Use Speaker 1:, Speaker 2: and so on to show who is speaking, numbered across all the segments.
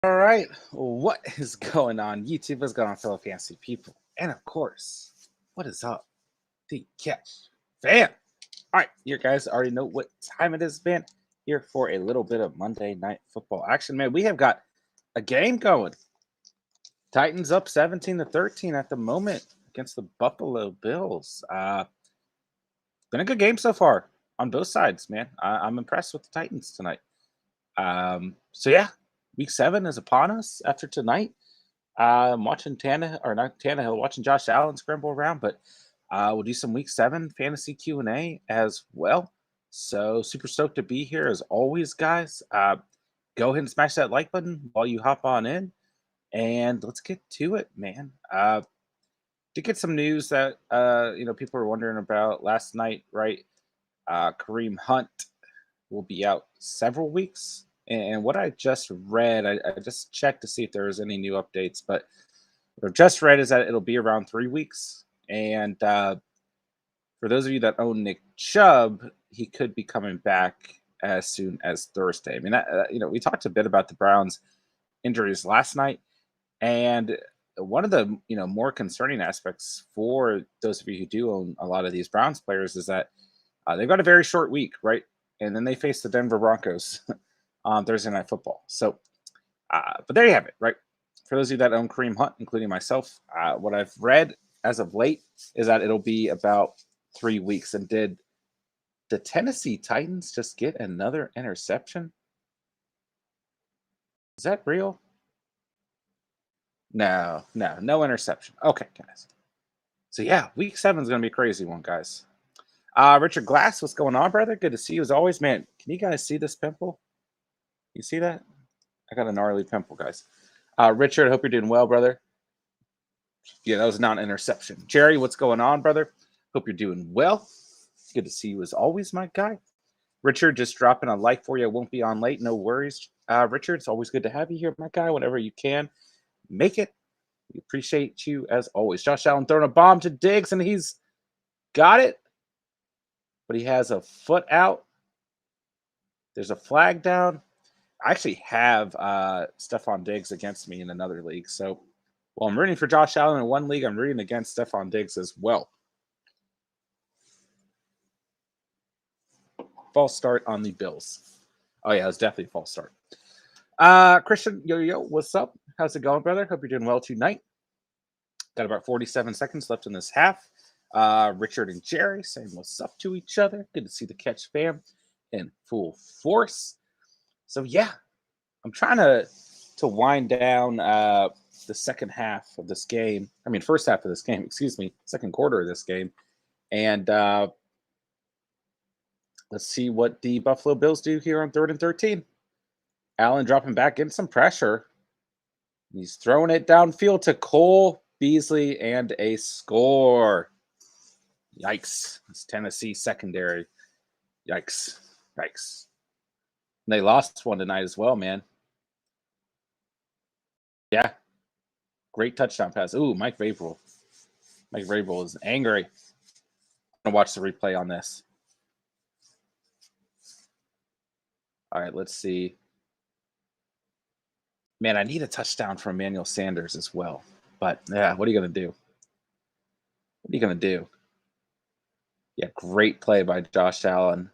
Speaker 1: All right, what is going on YouTube? What's going on, fellow fantasy people? And of course, what is up, the Catch fam? All right, you guys already know what time it is, man. Here for a little bit of Monday Night Football action, man. We have got a game going. Titans up 17-13 at the moment against the Buffalo Bills. Been a good game so far on both sides, man. I'm impressed with the Titans tonight. So yeah, Week 7 is upon us after tonight. I'm watching watching Josh Allen scramble around, but we'll do some Week 7 fantasy Q&A as well. So super stoked to be here as always, guys. Go ahead and smash that like button while you hop on in, and let's get to it, man. To get some news that people were wondering about last night, right? Kareem Hunt will be out several weeks. And what I just read, I just checked to see if there was any new updates, but what I've just read is that it'll be around 3 weeks. And for those of you that own Nick Chubb, he could be coming back as soon as Thursday. I mean, we talked a bit about the Browns' injuries last night, and one of the more concerning aspects for those of you who do own a lot of these Browns players is that they've got a very short week, right? And then they face the Denver Broncos on Thursday Night Football. So, but there you have it, right? For those of you that own Kareem Hunt, including myself, what I've read as of late is that it'll be about 3 weeks. And did the Tennessee Titans just get another interception? Is that real? No interception. Okay, guys. So yeah, Week 7 is going to be a crazy one, guys. Richard Glass, what's going on, brother? Good to see you as always, man. Can you guys see this pimple? You see that? I got a gnarly pimple, guys. Richard, I hope you're doing well, brother. Yeah, that was not an interception. Jerry, what's going on, brother? Hope you're doing well. Good to see you as always, my guy. Richard, just dropping a like for you. I won't be on late. No worries. Richard, it's always good to have you here, my guy. Whenever you can, make it. We appreciate you as always. Josh Allen throwing a bomb to Diggs, and he's got it. But he has a foot out. There's a flag down. I actually have Stephon Diggs against me in another league. So while I'm rooting for Josh Allen in one league, I'm rooting against Stephon Diggs as well. False start on the Bills. Oh, yeah, it was definitely a false start. Christian, yo, what's up? How's it going, brother? Hope you're doing well tonight. Got about 47 seconds left in this half. Richard and Jerry saying what's up to each other. Good to see the Catch fam in full force. So, yeah, I'm trying to wind down the second half of this game. I mean, first half of this game, excuse me, second quarter of this game. And let's see what the Buffalo Bills do here on 3rd and 13. Allen dropping back, getting some pressure. He's throwing it downfield to Cole Beasley and a score. Yikes. It's Tennessee secondary. Yikes. And they lost one tonight as well, man. Yeah. Great touchdown pass. Ooh, Mike Vrabel. Mike Vrabel is angry. I'm going to watch the replay on this. All right, let's see. Man, I need a touchdown from Emmanuel Sanders as well. But, yeah, what are you going to do? What are you going to do? Yeah, great play by Josh Allen.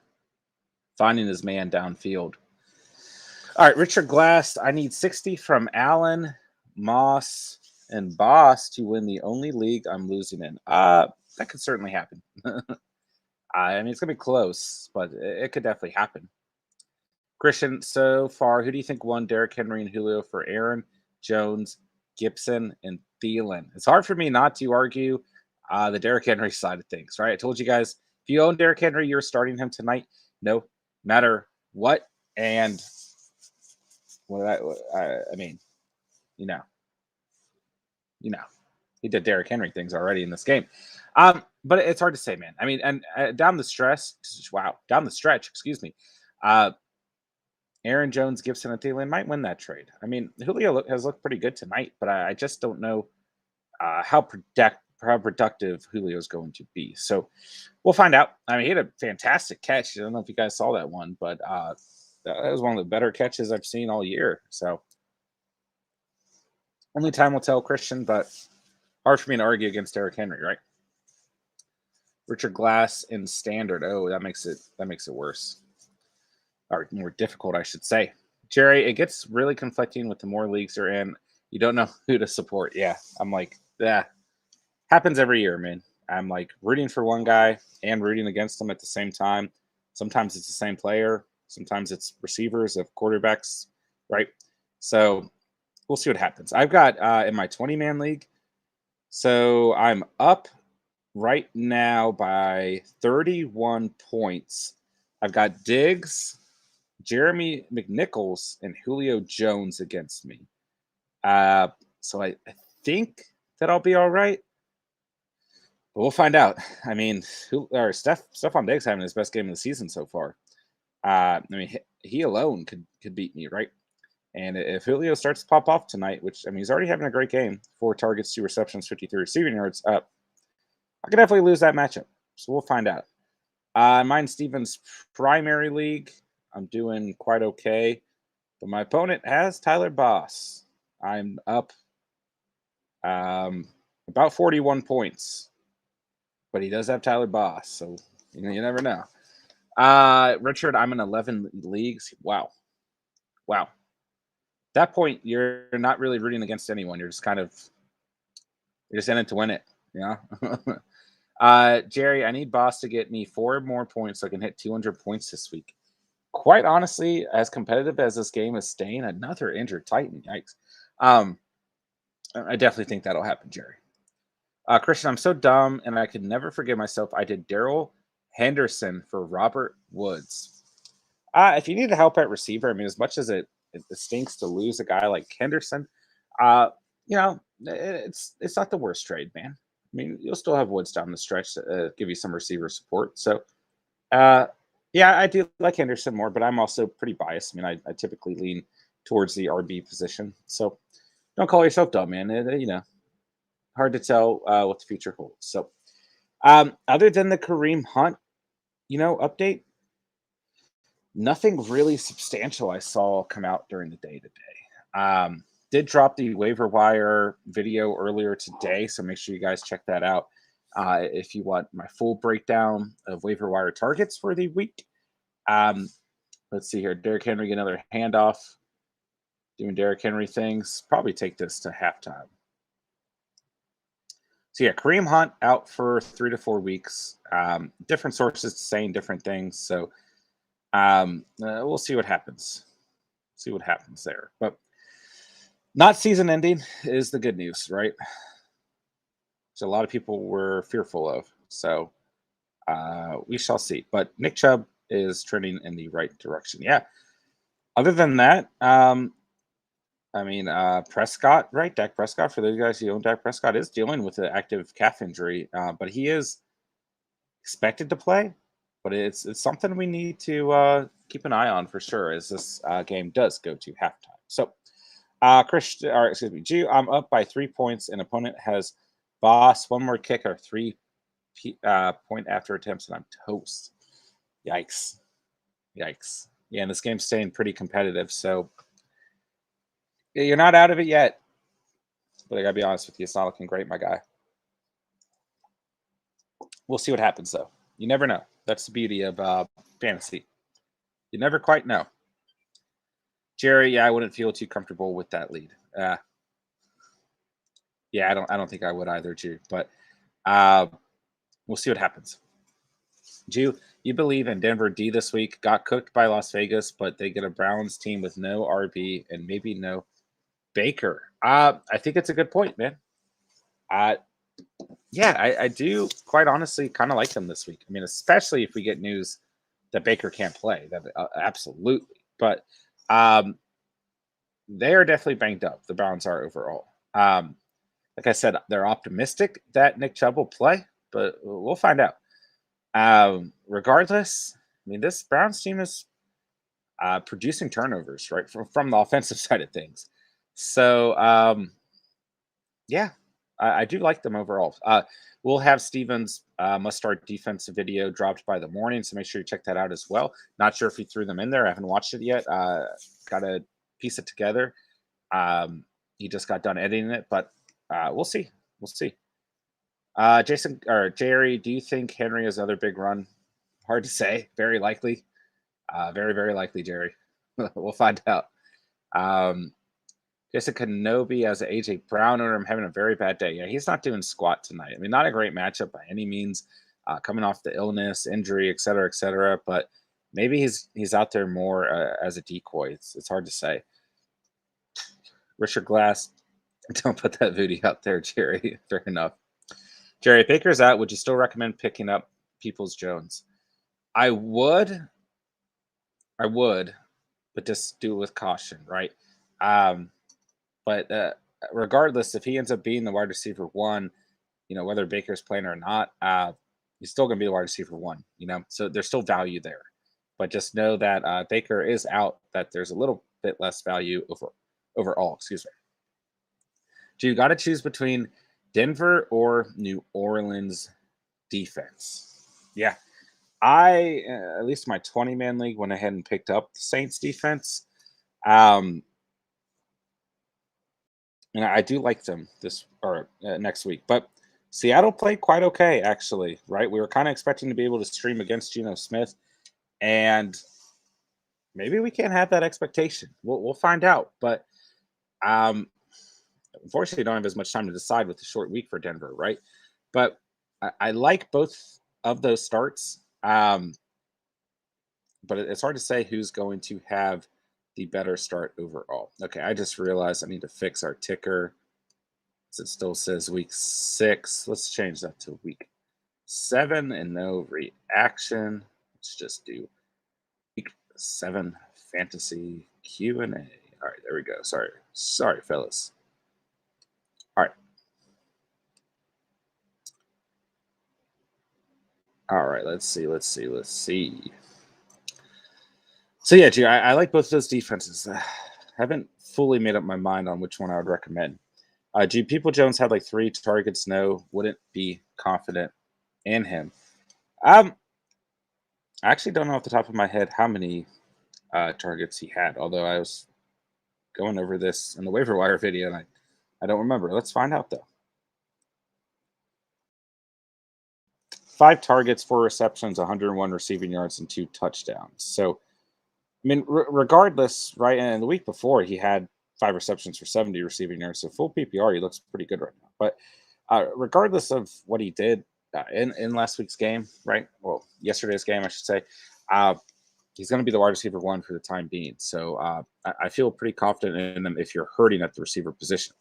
Speaker 1: Finding his man downfield. All right, Richard Glass. I need 60 from Allen, Moss, and Boss to win the only league I'm losing in. That could certainly happen. I mean, it's going to be close, but it could definitely happen. Christian, so far, who do you think won Derrick Henry and Julio for Aaron, Jones, Gibson, and Thielen? It's hard for me not to argue the Derrick Henry side of things, right? I told you guys, if you own Derrick Henry, you're starting him tonight, no matter what. And I mean, you know, he did Derrick Henry things already in this game. But it's hard to say, man. I mean, and down the stretch, excuse me. Aaron Jones, Gibson, and Thielen might win that trade. I mean, Julio has looked pretty good tonight, but I just don't know how productive Julio is going to be. So we'll find out. I mean, he had a fantastic catch. I don't know if you guys saw that one, but that was one of the better catches I've seen all year. So Only time will tell, Christian, but hard for me to argue against Derrick Henry, right? Richard Glass in standard. Oh, that makes it worse. Or more difficult, I should say. Jerry, it gets really conflicting with the more leagues you're in. You don't know who to support. Yeah, I'm like, yeah, happens every year, man. I'm like rooting for one guy and rooting against them at the same time. Sometimes it's the same player. Sometimes it's receivers of quarterbacks, right? So we'll see what happens. I've got in my 20-man league. So I'm up right now by 31 points. I've got Diggs, Jeremy McNichols, and Julio Jones against me. So I think that I'll be all right. But we'll find out. I mean, Stephon Diggs having his best game of the season so far. I mean, he alone could beat me, right? And if Julio starts to pop off tonight, which, I mean, he's already having a great game, 4 targets, 2 receptions, 53 receiving yards, I could definitely lose that matchup. So we'll find out. Mine Steven's primary league. I'm doing quite okay. But my opponent has Tyler Boss. I'm up about 41 points. But he does have Tyler Boss, so you never know. Richard, I'm in 11 leagues. Wow. At that point, you're not really rooting against anyone. You're just in it to win it, you know? Jerry, I need Boss to get me 4 more points so I can hit 200 points this week. Quite honestly, as competitive as this game is staying, another injured Titan. Yikes. I definitely think that'll happen, Jerry. Christian, I'm so dumb, and I could never forgive myself. I did Daryl Henderson for Robert Woods. If you need help at receiver, I mean, as much as it stinks to lose a guy like Henderson, it's not the worst trade, man. I mean, you'll still have Woods down the stretch to give you some receiver support. So, yeah, I do like Henderson more, but I'm also pretty biased. I mean, I typically lean towards the RB position. So, don't call yourself dumb, man. Hard to tell what the future holds. So, other than the Kareem Hunt, update, nothing really substantial I saw come out during the day today. Did drop the waiver wire video earlier today, so make sure you guys check that out if you want my full breakdown of waiver wire targets for the week. Let's see here. Derrick Henry, another handoff. Doing Derrick Henry things. Probably take this to halftime. So yeah, Kareem Hunt out for 3 to 4 weeks. Different sources saying different things. So we'll see what happens. See what happens there. But not season ending is the good news, right? Which a lot of people were fearful of. So we shall see. But Nick Chubb is trending in the right direction. Yeah. Other than that, Prescott, right? Dak Prescott, for those guys who own Dak Prescott, is dealing with an active calf injury, but he is expected to play. But it's something we need to keep an eye on for sure as this game does go to halftime. So, G, I'm up by 3 points, and opponent has Boss, 1 more kick, or 3 point after attempts, and I'm toast. Yikes. Yeah, and this game's staying pretty competitive, so you're not out of it yet. But I gotta be honest with you, it's not looking great, my guy. We'll see what happens, though. You never know. That's the beauty of fantasy. You never quite know. Jerry, yeah, I wouldn't feel too comfortable with that lead. Yeah, I don't think I would either, Jew. But we'll see what happens. Jew, you believe in Denver D this week? Got cooked by Las Vegas, but they get a Browns team with no RB and maybe no Baker. I think it's a good point, man. Yeah, I do quite honestly kind of like them this week. I mean, especially if we get news that Baker can't play. That absolutely. But they are definitely banged up. The Browns are overall. Like I said, they're optimistic that Nick Chubb will play, but we'll find out. Regardless, I mean, this Browns team is producing turnovers, right, from the offensive side of things. So, yeah, I do like them overall. We'll have Steven's must-start defensive video dropped by the morning, so make sure you check that out as well. Not sure if he threw them in there. I haven't watched it yet. Got to piece it together. He just got done editing it, but we'll see. We'll see. Jason or Jerry, do you think Henry has another big run? Hard to say. Very likely. Very, very likely, Jerry. We'll find out. Jason Kenobi as an AJ Brown owner. I'm having a very bad day. Yeah, he's not doing squat tonight. I mean, not a great matchup by any means. Coming off the illness, injury, et cetera, et cetera. But maybe he's out there more as a decoy. It's hard to say. Richard Glass, don't put that video out there, Jerry. Fair enough. Jerry, if Baker's out, would you still recommend picking up Peoples-Jones? I would, but just do it with caution, right? But regardless, if he ends up being the wide receiver one, whether Baker's playing or not, he's still going to be the wide receiver one, so there's still value there. But just know that Baker is out, that there's a little bit less value overall. Excuse me. Do you got to choose between Denver or New Orleans defense? Yeah. I, at least my 20-man league, went ahead and picked up the Saints defense. And I do like them next week. But Seattle played quite okay, actually, right? We were kind of expecting to be able to stream against Geno Smith. And maybe we can't have that expectation. We'll find out. But unfortunately, don't have as much time to decide with the short week for Denver, right? But I like both of those starts. But it's hard to say who's going to have the better start overall. Okay, I just realized I need to fix our ticker. It still says week 6. Let's change that to week 7 and no reaction. Let's just do week 7 fantasy Q&A. All right, there we go. Sorry, fellas. All right. Let's see. So yeah, G, I like both of those defenses. Haven't fully made up my mind on which one I would recommend. G, Peoples-Jones had like 3 targets. No, wouldn't be confident in him. I actually don't know off the top of my head how many targets he had, although I was going over this in the waiver wire video and I don't remember. Let's find out though. 5 targets, 4 receptions, 101 receiving yards, and 2 touchdowns. So, I mean, regardless, right? And the week before, he had 5 receptions for 70 receiving yards. So, full PPR, he looks pretty good right now. But regardless of what he did in last week's game, right? Well, yesterday's game, I should say, he's going to be the wide receiver one for the time being. So, I feel pretty confident in him if you're hurting at the receiver position.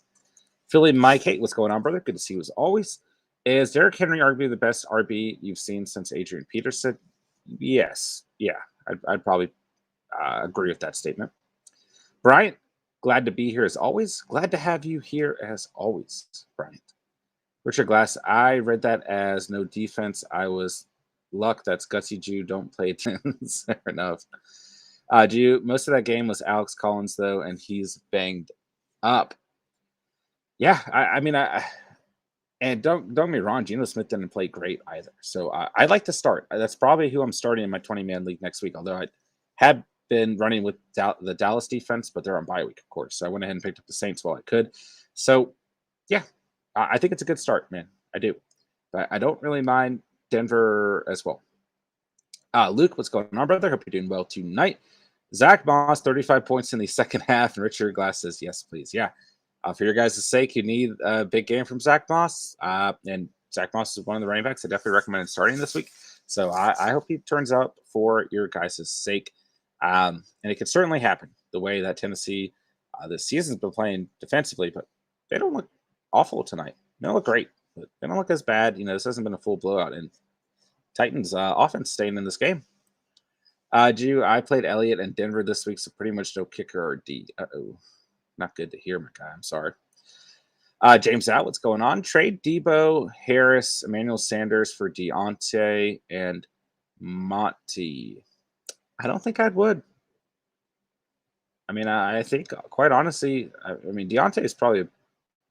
Speaker 1: Philly Mike, hey, what's going on, brother? Good to see you as always. Is Derrick Henry arguably the best RB you've seen since Adrian Peterson? Yes. Yeah, I'd probably agree with that statement. Bryant, glad to be here as always. Glad to have you here as always, Bryant. Richard Glass, I read that as no defense. I was luck. That's Gutsy Jew. Don't play defense. Fair enough. Most of that game was Alex Collins, though, and he's banged up. Yeah, I mean, and don't get me wrong, Geno Smith didn't play great either. So I'd like to start. That's probably who I'm starting in my 20-man league next week, although I have been running with the Dallas defense, but they're on bye week, of course. So I went ahead and picked up the Saints while I could. So, yeah, I think it's a good start, man. I do. But I don't really mind Denver as well. Luke, what's going on, brother? Hope you're doing well tonight. Zach Moss, 35 points in the second half. And Richard Glass says, yes, please. Yeah. For your guys' sake, you need a big game from Zach Moss. And Zach Moss is one of the running backs I definitely recommend starting this week. So I hope he turns out for your guys' sake. And it could certainly happen the way that Tennessee this season's been playing defensively, but they don't look awful tonight. They don't look great, but they don't look as bad. This hasn't been a full blowout. And Titans offense staying in this game. I played Elliott and Denver this week, so pretty much no kicker or D. Uh-oh. Not good to hear, my guy. I'm sorry. James out, what's going on? Trade Debo, Harris, Emmanuel Sanders for Deontay and Monty. I don't think I would. I mean, I think, quite honestly, Deontay is probably a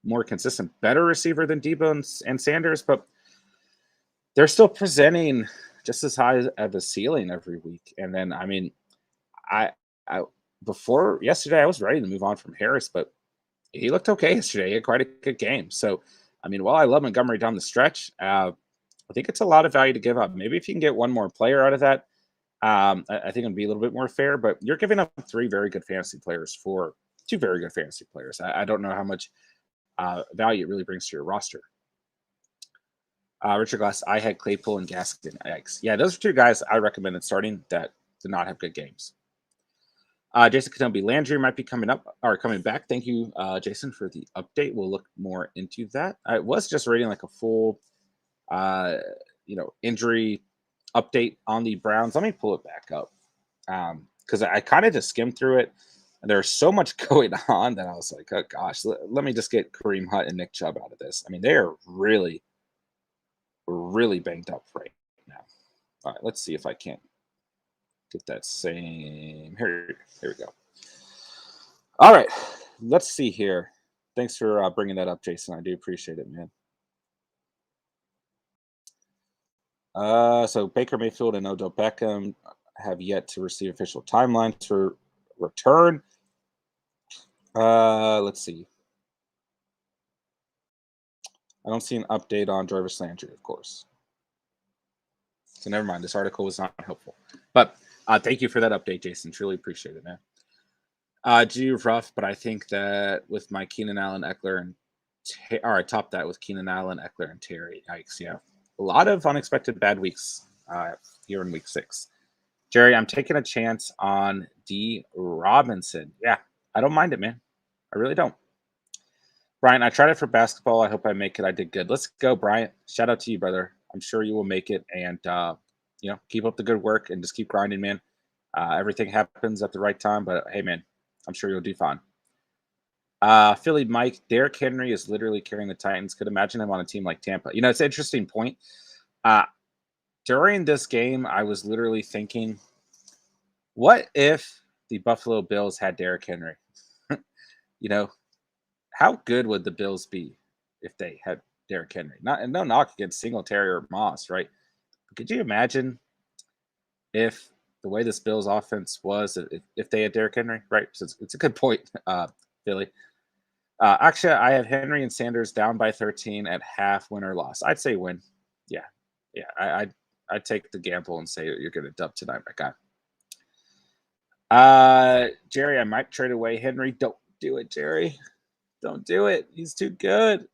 Speaker 1: more consistent, better receiver than Debo and Sanders, but they're still presenting just as high of a ceiling every week. And then, before yesterday, I was ready to move on from Harris, but he looked okay yesterday. He had quite a good game. So, I mean, while I love Montgomery down the stretch, I think it's a lot of value to give up. Maybe if you can get one more player out of that, I think it'd be a little bit more fair. But you're giving up three very good fantasy players for two very good fantasy players. I don't know how much value it really brings to your roster. Richard Glass, I had Claypool and Gaskin. Yikes. Yeah, those are two guys I recommended starting that did not have good games. Jason Kenobi Landry might be coming up or coming back. Thank you, Jason, for the update. We'll look more into that. I was just reading like a full, injury update on the Browns. Let me pull it back up because I kind of just skimmed through it. And there's so much going on that I was like, oh gosh, let me just get Kareem Hunt and Nick Chubb out of this. I mean, they are really, really banged up right now. All right, let's see if I can't get that same. Here we go. All right, let's see here. Thanks for bringing that up, Jason. I do appreciate it, man. So Baker Mayfield and Odell Beckham have yet to receive official timelines for return. Let's see. I don't see an update on Jarvis Landry, of course. So never mind. This article was not helpful. But thank you for that update, Jason. Truly appreciate it, man. G rough, but I think that with my Keenan Allen, Eckler, and I top that with Keenan Allen, Eckler, and Terry. Yikes, yeah. A lot of unexpected bad weeks here in week 6. Jerry, I'm taking a chance on D. Robinson. Yeah, I don't mind it, man. I really don't. Brian, I tried it for basketball. I hope I make it. I did good. Let's go, Brian. Shout out to you, brother. I'm sure you will make it. And, keep up the good work and just keep grinding, man. Everything happens at the right time. But, hey, man, I'm sure you'll do fine. Philly Mike, Derrick Henry is literally carrying the Titans. Could imagine him on a team like Tampa. It's an interesting point. During this game, I was literally thinking, what if the Buffalo Bills had Derrick Henry? How good would the Bills be if they had Derrick Henry? No knock against Singletary or Moss, right? But could you imagine if the way this Bills offense was if they had Derrick Henry, right? So it's a good point, Philly. Actually, I have Henry and Sanders down by 13 at half, win or loss. I'd say win. Yeah. I'd take the gamble and say you're going to dub tonight, my guy. Jerry, I might trade away Henry. Don't do it, Jerry. Don't do it. He's too good.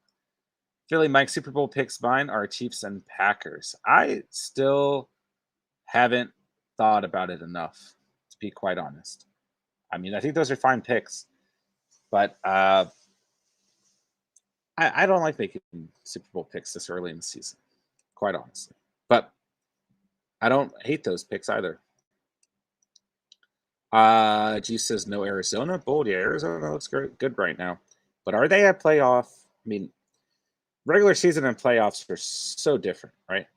Speaker 1: Philly Mike, Super Bowl picks mine are Chiefs and Packers. I still haven't thought about it enough, to be quite honest. I mean, I think those are fine picks, but I don't like making Super Bowl picks this early in the season, quite honestly. But I don't hate those picks either. G says no Arizona. Bold, yeah, Arizona looks good right now. But are they a playoff? I mean, regular season and playoffs are so different, right?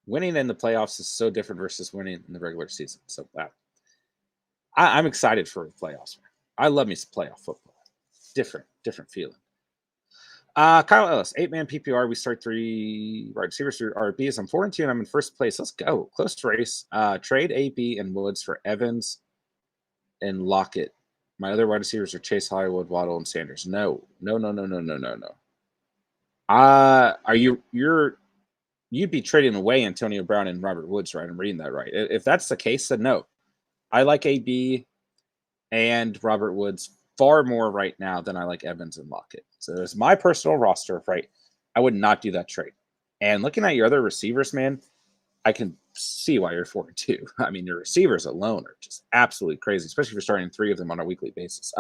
Speaker 1: Winning in the playoffs is so different versus winning in the regular season. So I'm excited for the playoffs. I love me some playoff football. Different feeling. Kyle Ellis, 8-man PPR. We start 3 wide receivers through RBs. I'm 4-2 and I'm in first place. Let's go. Close race. Trade AB and Woods for Evans and Lockett. My other wide receivers are Chase, Hollywood, Waddle, and Sanders. No. You'd be trading away Antonio Brown and Robert Woods, right? I'm reading that right. If that's the case, then no. I like AB and Robert Woods far more right now than I like Evans and Lockett. So it's my personal roster, right? I would not do that trade. And looking at your other receivers, man, I can see why you're 4-2. I mean, your receivers alone are just absolutely crazy, especially if you're starting 3 of them on a weekly basis.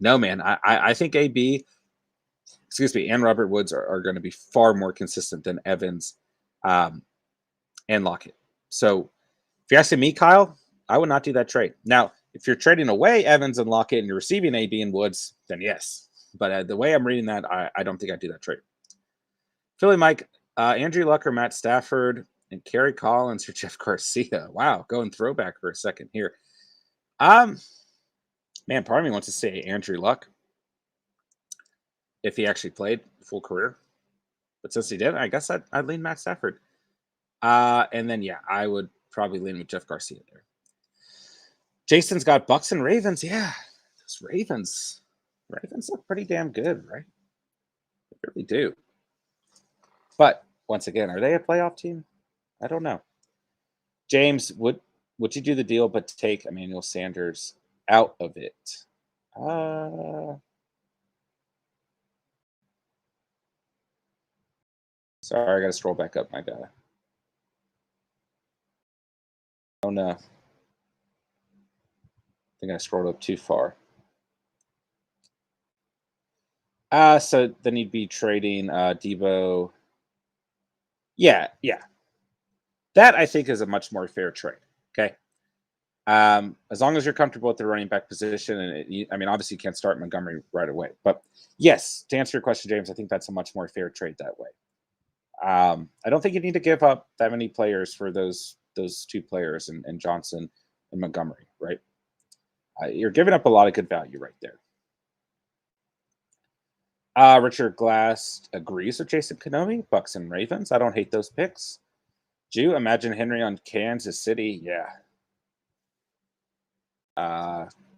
Speaker 1: No, man, I think AB, and Robert Woods are going to be far more consistent than Evans and Lockett. So if you're asking me, Kyle, I would not do that trade. Now, if you're trading away Evans and Lockett and you're receiving AB and Woods, then yes. But the way I'm reading that, I don't think I'd do that trade. Philly Mike, Andrew Luck or Matt Stafford and Kerry Collins or Jeff Garcia. Wow, going throwback for a second here. Man, part of me wants to say Andrew Luck if he actually played full career. But since he did, I guess I'd lean Matt Stafford. And then, yeah, I would probably lean with Jeff Garcia there. Jason's got Bucks and Ravens. Yeah, those Ravens. Ravens look pretty damn good, right? They really do. But once again, are they a playoff team? I don't know. James, would you do the deal but take Emmanuel Sanders out of it? Sorry, I gotta scroll back up my data. Oh no. I think I scrolled up too far. So then you'd be trading Debo. Yeah. That I think is a much more fair trade. Okay. As long as you're comfortable with the running back position, and obviously you can't start Montgomery right away. But yes, to answer your question, James, I think that's a much more fair trade that way. I don't think you need to give up that many players for those two players and Johnson and Montgomery, right? You're giving up a lot of good value right there. Richard Glass agrees with Jason Kenobi, Bucks and Ravens. I don't hate those picks. Do you imagine Henry on Kansas City? Yeah.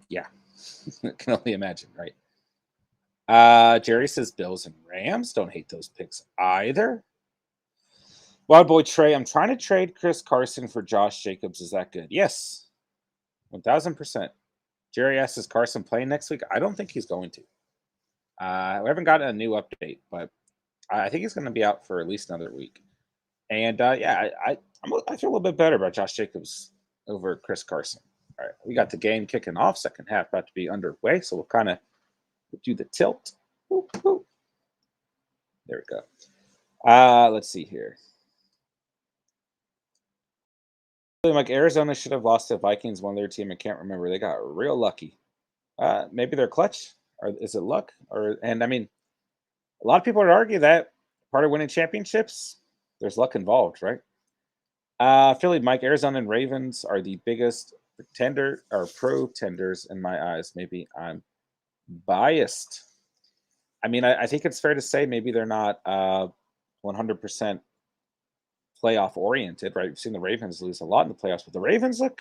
Speaker 1: Yeah. Can only imagine, right? Jerry says Bills and Rams. Don't hate those picks either. Wild boy Trey, I'm trying to trade Chris Carson for Josh Jacobs. Is that good? Yes. 1000%. Jerry asks, is Carson playing next week? I don't think he's going to. We haven't gotten a new update, but I think he's going to be out for at least another week. And yeah, I feel a little bit better about Josh Jacobs over Chris Carson. All right, we got the game kicking off. Second half about to be underway, so we'll kind of do the tilt. Woo, woo. There we go. Let's see here. Like Arizona should have lost to Vikings, one of their team. I can't remember. They got real lucky. Maybe they're clutch, or is it luck? A lot of people would argue that part of winning championships, there's luck involved, right? Philly, Mike, Arizona, and Ravens are the biggest pro-tenders in my eyes. Maybe I'm biased. I think it's fair to say maybe they're not 100% playoff oriented, right? We've seen the Ravens lose a lot in the playoffs, but the Ravens look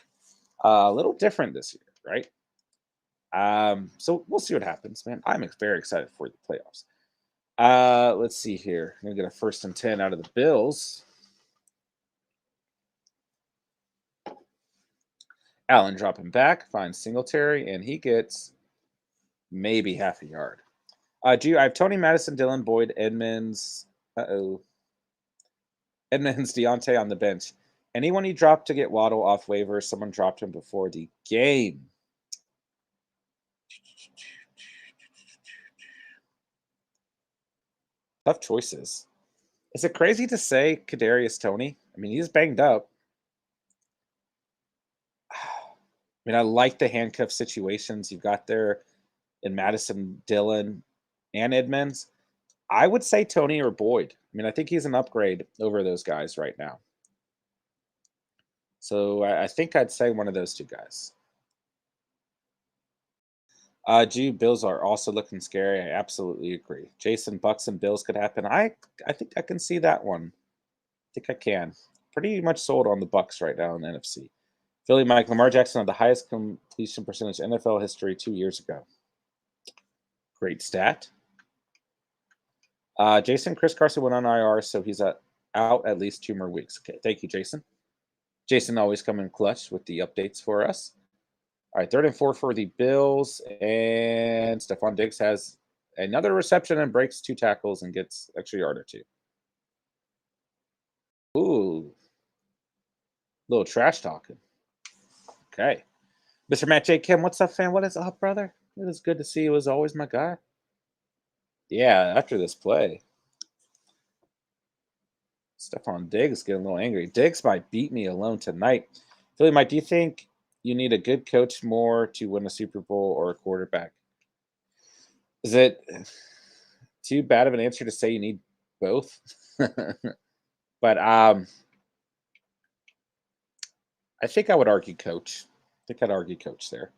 Speaker 1: a little different this year, right? So we'll see what happens, man. I'm very excited for the playoffs. Let's see here. I'm gonna get a 1st and 10 out of the Bills. Allen dropping back, finds Singletary, and he gets maybe half a yard. I have Tony Madison, Dylan Boyd, Edmonds. Edmonds, Deontay on the bench. Anyone he dropped to get Waddle off waivers, someone dropped him before the game. Tough choices. Is it crazy to say Kadarius Toney? He's banged up. I like the handcuff situations you've got there in Madison, Dylan, and Edmonds. I would say Toney or Boyd. I think he's an upgrade over those guys right now. So I think I'd say one of those two guys. Bills are also looking scary. I absolutely agree. Jason, Bucks, and Bills could happen. I think I can see that one. I think I can. Pretty much sold on the Bucks right now in the NFC. Philly, Mike, Lamar Jackson had the highest completion percentage in NFL history 2 years ago. Great stat. Jason, Chris Carson went on IR, so he's out at least 2 more weeks. Okay, thank you, Jason. Jason always coming clutch with the updates for us. All right, 3rd and 4 for the Bills, and Stephon Diggs has another reception and breaks 2 tackles and gets extra yard or 2. Ooh, little trash talking. Okay, Mr. Matt J. Kim, what's up, fam? What is up, brother? It is good to see you as always, my guy. Yeah, after this play, Stephon Diggs getting a little angry. Diggs might beat me alone tonight. Philly, Mike, do you think you need a good coach more to win a Super Bowl or a quarterback? Is it too bad of an answer to say you need both? But I think I would argue coach. I think I'd argue coach there.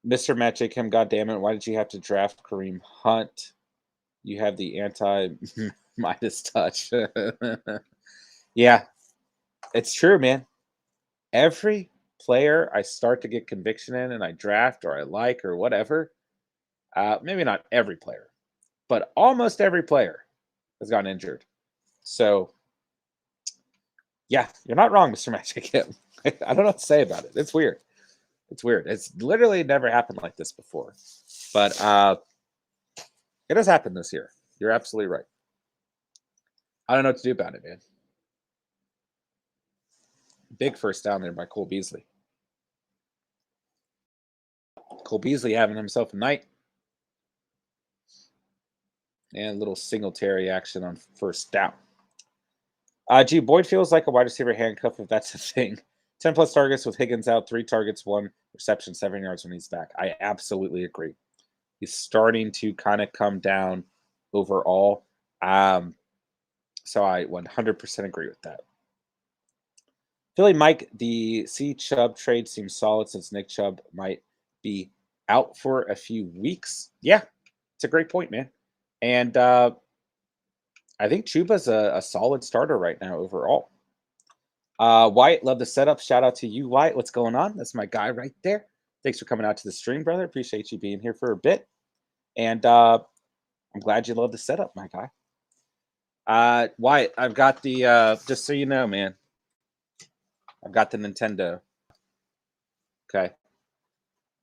Speaker 1: Mr. Matt Jacob, God damn it, why did you have to draft Kareem Hunt? You have the anti-Midas touch. Yeah, it's true, man. Every player I start to get conviction in and I draft or I like or whatever, Maybe not every player, but almost every player has gotten injured. So, yeah, you're not wrong, Mr. Magic Him. I don't know what to say about it. It's weird. It's weird. It's literally never happened like this before. But it has happened this year. You're absolutely right. I don't know what to do about it, man. Big first down there by Cole Beasley. Cole Beasley having himself a night. And a little Singletary action on first down. Gee, Boyd feels like a wide receiver handcuff, if that's a thing. 10 plus targets with Higgins out, 3 targets, 1 reception, 7 yards when he's back. I absolutely agree. He's starting to kind of come down overall. So I 100% agree with that. Philly Mike, the C Chubb trade seems solid since Nick Chubb might be out for a few weeks. Yeah, it's a great point, man. And I think Chuba's a solid starter right now overall. Wyatt, love the setup. Shout out to you, Wyatt. What's going on? That's my guy right there. Thanks for coming out to the stream, brother. Appreciate you being here for a bit. And I'm glad you love the setup, my guy. Wyatt, I've got the, just so you know, man, I've got the Nintendo. Okay.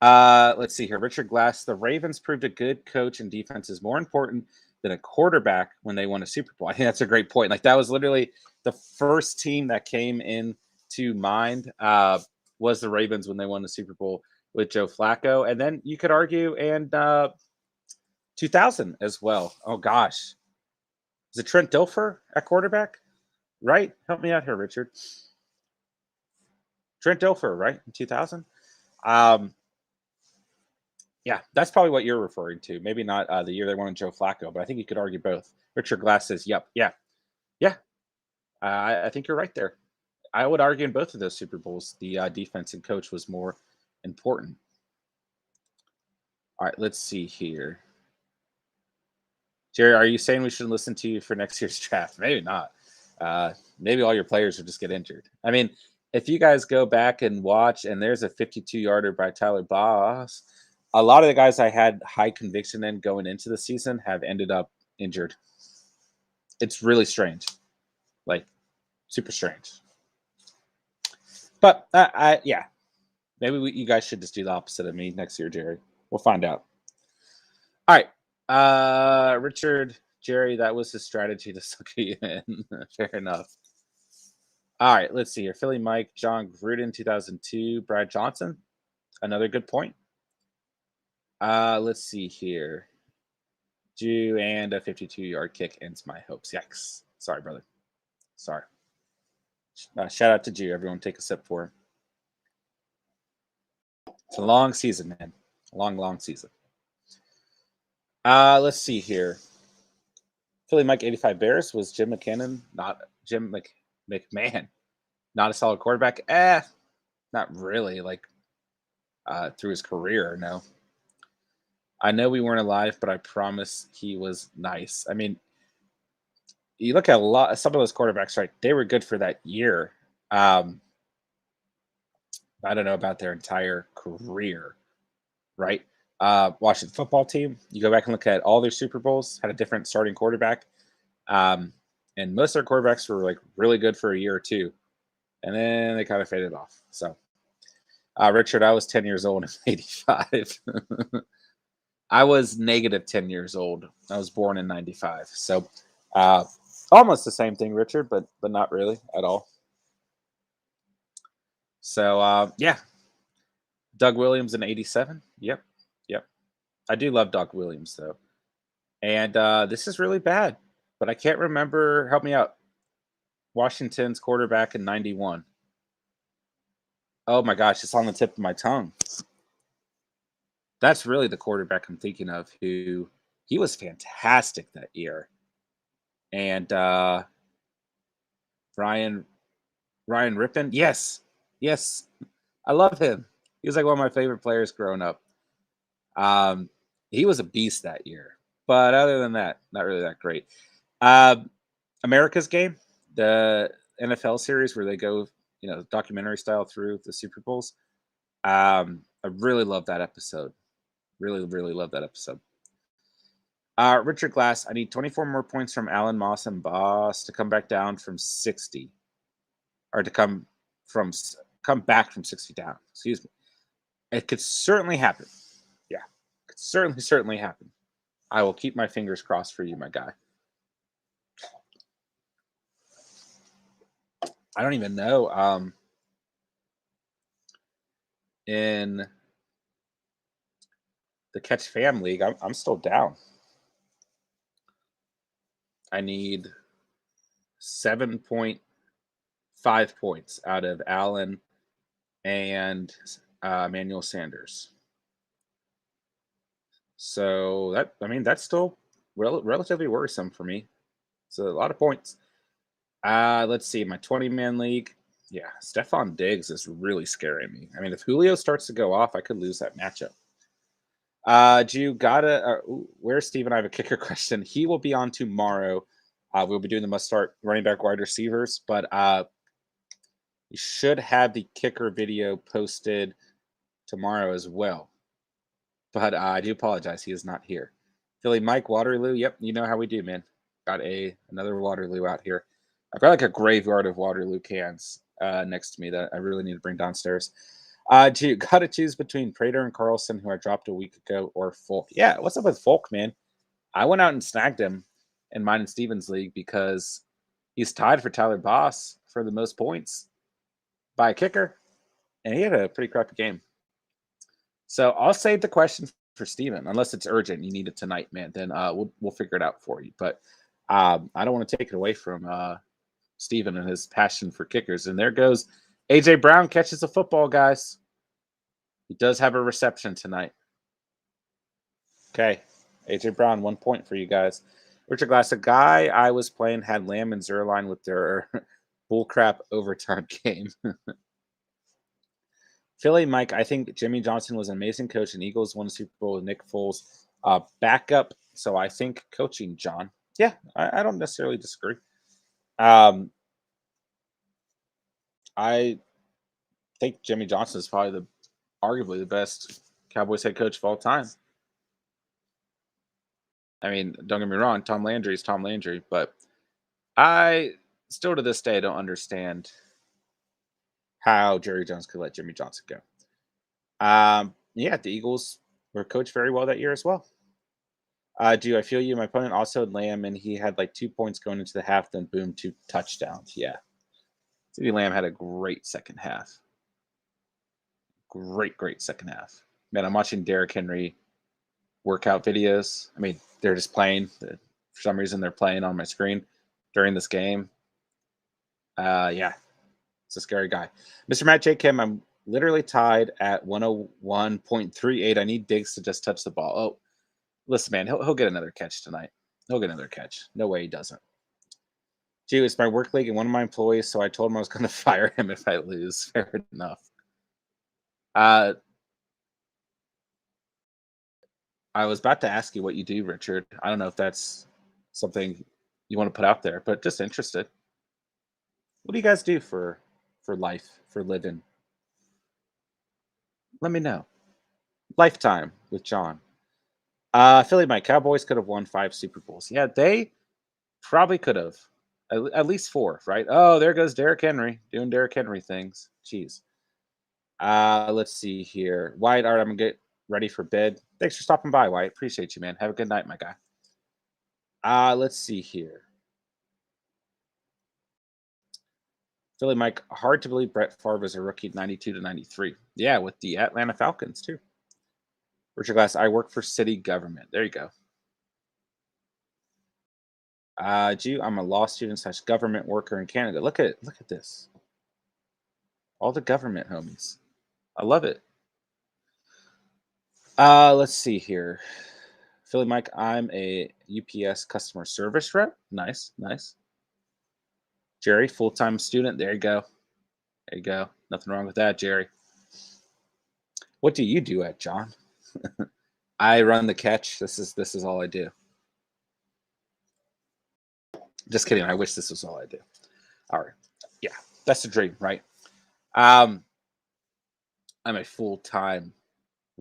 Speaker 1: Let's see here. Richard Glass, the Ravens proved a good coach and defense is more important than a quarterback when they won a Super Bowl. I think that's a great point. Like that was literally the first team that came in to mind was the Ravens when they won the Super Bowl with Joe Flacco. And then you could argue and 2000 as well. Oh gosh. Is it Trent Dilfer at quarterback? Right? Help me out here, Richard. Trent Dilfer, right? In 2000? Yeah, that's probably what you're referring to. Maybe not the year they won Joe Flacco, but I think you could argue both. Richard Glass says, "Yep, yeah, yeah." I think you're right there. I would argue in both of those Super Bowls, the defense and coach was more important. All right, let's see here. Jerry, are you saying we should listen to you for next year's draft? Maybe not. Maybe all your players will just get injured. I mean, if you guys go back and watch, and there's a 52-yarder by Tyler Boss, a lot of the guys I had high conviction in going into the season have ended up injured. It's really strange, like super strange. But yeah, maybe you guys should just do the opposite of me next year, Jerry. We'll find out. All right, Richard, Jerry, that was his strategy to suck you in. Fair enough. All right, let's see here. Philly Mike, John Gruden, 2002, Brad Johnson. Another good point. Let's see here. Jew and a 52-yard kick ends my hopes. Yikes. Sorry, brother. Sorry. Shout out to Jew. Everyone take a sip for him. It's a long season, man. A long, long season. Let's see here. Philly Mike 85 Bears was Jim McMahon, not Jim McMahon. Not a solid quarterback. Not really. Like through his career, no. I know we weren't alive, but I promise he was nice. I mean, you look at some of those quarterbacks, right? They were good for that year. I don't know about their entire career, right? Washington football team, you go back and look at all their Super Bowls, had a different starting quarterback. And most of their quarterbacks were like really good for a year or two. And then they kind of faded off. So, Richard, I was 10 years old in 85. I was negative 10 years old. I was born in 95. So, almost the same thing, Richard, but not really at all. So, yeah. Doug Williams in 87. Yep. I do love Doug Williams, though. And this is really bad, but I can't remember. Help me out. Washington's quarterback in 91. Oh, my gosh. It's on the tip of my tongue. That's really the quarterback I'm thinking of, who he was fantastic that year. And Ryan Rippon. Yes. I love him. He was like one of my favorite players growing up. He was a beast that year. But other than that, not really that great. America's Game, the NFL series where they go, documentary style through the Super Bowls. I really love that episode. Really, really love that episode. Richard Glass, I need 24 more points from Alan Moss and Boss to come back down from 60. Or to come back from 60 down. Excuse me. It could certainly happen. Yeah. It could certainly happen. I will keep my fingers crossed for you, my guy. I don't even know. In the Catch Fam League, I'm still down. I need 7.5 points out of Allen and Emmanuel Sanders. So that's still relatively worrisome for me. It's a lot of points. Let's see, my 20-man league. Yeah, Stephon Diggs is really scaring me. I mean, if Julio starts to go off, I could lose that matchup. Where's Steven? I have a kicker question. He will be on tomorrow. We'll be doing the must start running back wide receivers, but you should have the kicker video posted tomorrow as well. But I do apologize. He is not here. Philly Mike Waterloo. Yep, you know how we do, man. Got another Waterloo out here. I've got like a graveyard of Waterloo cans next to me that I really need to bring downstairs. Got to choose between Prater and Carlson, who I dropped a week ago, or Folk. Yeah, what's up with Folk, man? I went out and snagged him in mine and Steven's league because he's tied for Tyler Boss for the most points by a kicker, and he had a pretty crappy game. So I'll save the question for Steven, unless it's urgent. You need it tonight, man. Then we'll figure it out for you. But I don't want to take it away from Steven and his passion for kickers. And there goes AJ Brown catches a football, guys. He does have a reception tonight. Okay, AJ Brown, 1 point for you guys. Richard Glass, a guy I was playing had Lamb and Zerline with their bullcrap overtime game. Philly Mike, I think Jimmy Johnson was an amazing coach, and Eagles won the Super Bowl with Nick Foles backup. So I think coaching, John. Yeah, I don't necessarily disagree. I think Jimmy Johnson is probably arguably the best Cowboys head coach of all time. I mean, don't get me wrong, Tom Landry is Tom Landry, but I still to this day don't understand how Jerry Jones could let Jimmy Johnson go. Yeah, the Eagles were coached very well that year as well. Do I feel you? My opponent also had Lamb, and he had like 2 points going into the half, then boom, 2 touchdowns. Yeah. CeeDee Lamb had a great second half. Great second half. Man, I'm watching Derrick Henry workout videos. I mean, they're just playing. For some reason, they're playing on my screen during this game. Yeah, it's a scary guy. Mr. Matt J. Kim, I'm literally tied at 101.38. I need Diggs to just touch the ball. Oh, listen, man, he'll get another catch tonight. He'll get another catch. No way he doesn't. Gee, it's my work league and one of my employees, so I told him I was going to fire him if I lose. Fair enough. I was about to ask you what you do, Richard. I don't know if that's something you want to put out there, but just interested. What do you guys do for life, for living? Let me know. Lifetime with John. Philly, my Cowboys could have won 5 Super Bowls. Yeah, they probably could have. At least 4, right? Oh, there goes Derrick Henry doing Derrick Henry things. Jeez. Let's see here. Wyatt, all right, I'm going to get ready for bed. Thanks for stopping by, Wyatt. Appreciate you, man. Have a good night, my guy. Let's see here. Philly Mike, hard to believe Brett Favre was a rookie 92 to 93. Yeah, with the Atlanta Falcons, too. Richard Glass, I work for city government. There you go. I'm a law student / government worker in Canada. Look at this. All the government homies. I love it. Let's see here. Philly Mike, I'm a UPS customer service rep. Nice. Jerry, full-time student. There you go. Nothing wrong with that, Jerry. What do you do at John? I run the catch. This is all I do. Just kidding. I wish this was all I do. All right. Yeah, that's the dream, right? I'm a full-time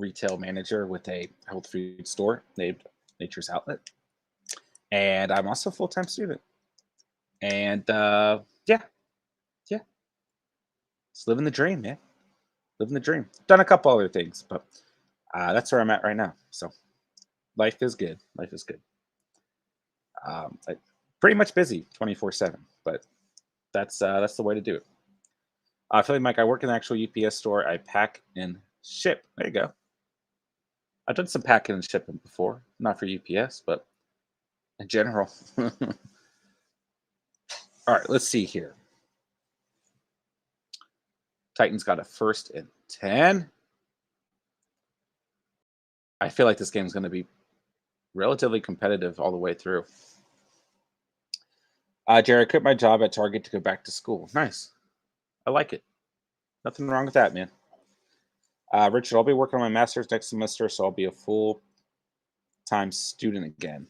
Speaker 1: retail manager with a health food store named Nature's Outlet, and I'm also a full time student. And yeah, yeah, just living the dream, man. Living the dream. Done a couple other things, but that's where I'm at right now. So life is good. Life is good. Pretty much busy 24/7, but that's the way to do it. I feel like Mike. I work in the actual UPS store. I pack and ship. There you go. I've done some packing and shipping before, not for UPS, but in general. All right, let's see here. Titans got a 1st and 10. I feel like this game is going to be relatively competitive all the way through. Jerry, I quit my job at Target to go back to school. Nice. I like it. Nothing wrong with that, man. Richard, I'll be working on my master's next semester, so I'll be a full-time student again.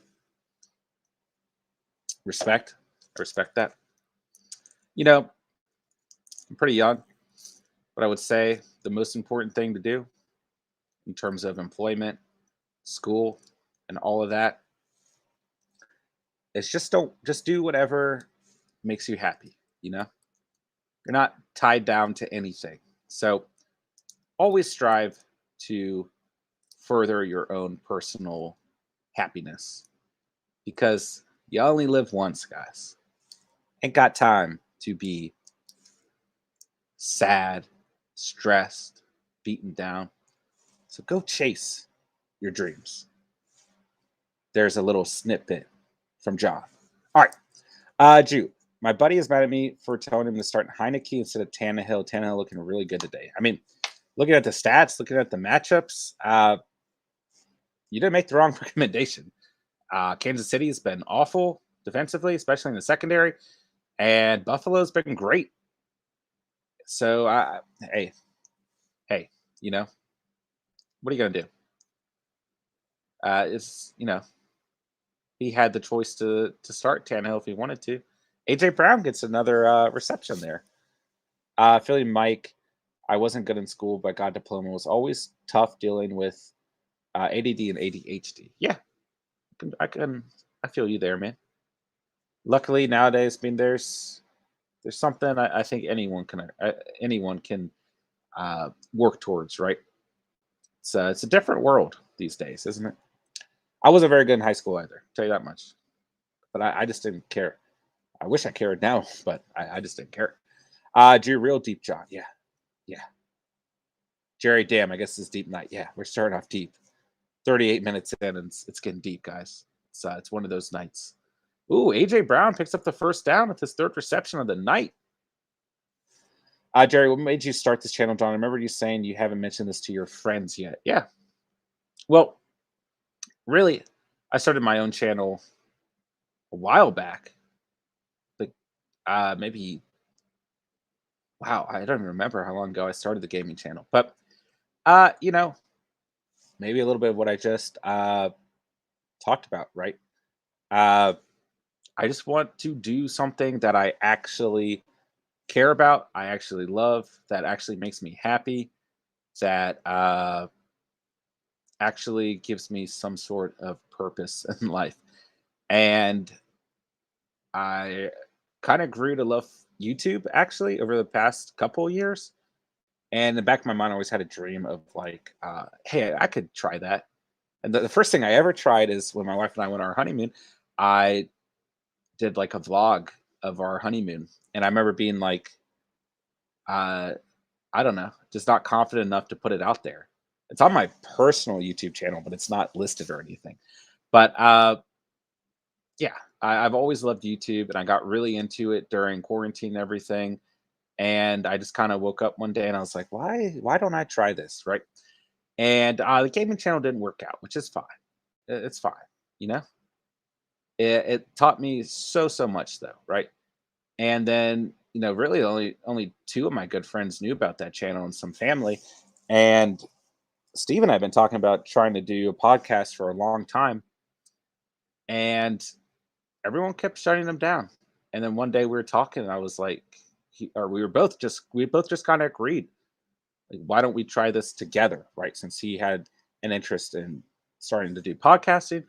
Speaker 1: Respect. I respect that. You know, I'm pretty young, but I would say the most important thing to do in terms of employment, school, and all of that is just do whatever makes you happy, you know? You're not tied down to anything. So always strive to further your own personal happiness because you only live once, guys. Ain't got time to be sad, stressed, beaten down. So go chase your dreams. There's a little snippet from John. All right. Drew, my buddy is mad at me for telling him to start Heineke instead of Tannehill. Tannehill looking really good today. I mean, looking at the stats, looking at the matchups, you didn't make the wrong recommendation. Kansas City has been awful defensively, especially in the secondary, and Buffalo's been great. So, hey, you know, what are you gonna do? He had the choice to start Tannehill if he wanted to. AJ Brown gets another reception there. Philly Mike, I wasn't good in school, but got diploma. Was always tough dealing with ADD and ADHD. Yeah, I feel you there, man. Luckily nowadays, I mean, there's something I think anyone can work towards, right? It's a different world these days, isn't it? I wasn't very good in high school either. Tell you that much. But I just didn't care. I wish I cared now, but I just didn't care. Drew, real deep, John. Yeah, yeah. Jerry, damn, I guess it's deep night. Yeah, we're starting off deep. 38 minutes in, and it's getting deep, guys. It's one of those nights. Ooh, AJ Brown picks up the first down with his 3rd reception of the night. Jerry, what made you start this channel, John? I remember you saying you haven't mentioned this to your friends yet. Yeah. Well, really, I started my own channel a while back. Like, maybe, wow, I don't even remember how long ago I started the gaming channel. But, maybe a little bit of what I just talked about, right? I just want to do something that I actually care about, I actually love, that actually makes me happy, that actually gives me some sort of purpose in life. And I kind of grew to love YouTube actually over the past couple of years. And in the back of my mind, I always had a dream of like, hey, I could try that. And the first thing I ever tried is when my wife and I went on our honeymoon, I did like a vlog of our honeymoon. And I remember being like, uh, I don't know, just not confident enough to put it out there. It's on my personal YouTube channel, but it's not listed or anything. But yeah, I've always loved YouTube, and I got really into it during quarantine and everything. And I just kind of woke up one day and I was like, why don't I try this, right? And the gaming channel didn't work out, which is fine. It's fine, you know. It taught me so much though, right? And then really only 2 of my good friends knew about that channel and some family. And Steve and I have been talking about trying to do a podcast for a long time, and everyone kept shutting them down. And then one day we were talking, and I was like, we both just kind of agreed. Like, why don't we try this together, right? Since he had an interest in starting to do podcasting,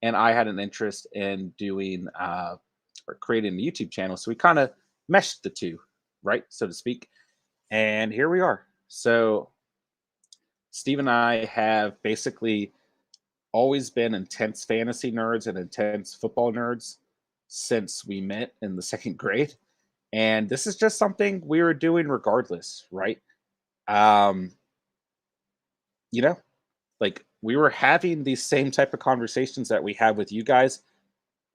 Speaker 1: and I had an interest in doing or creating a YouTube channel. So we kind of meshed the two, right, so to speak. And here we are. So Steve and I have basically always been intense fantasy nerds and intense football nerds since we met in the second grade. And this is just something we were doing regardless, right? Um, you know, like we were having these same type of conversations that we have with you guys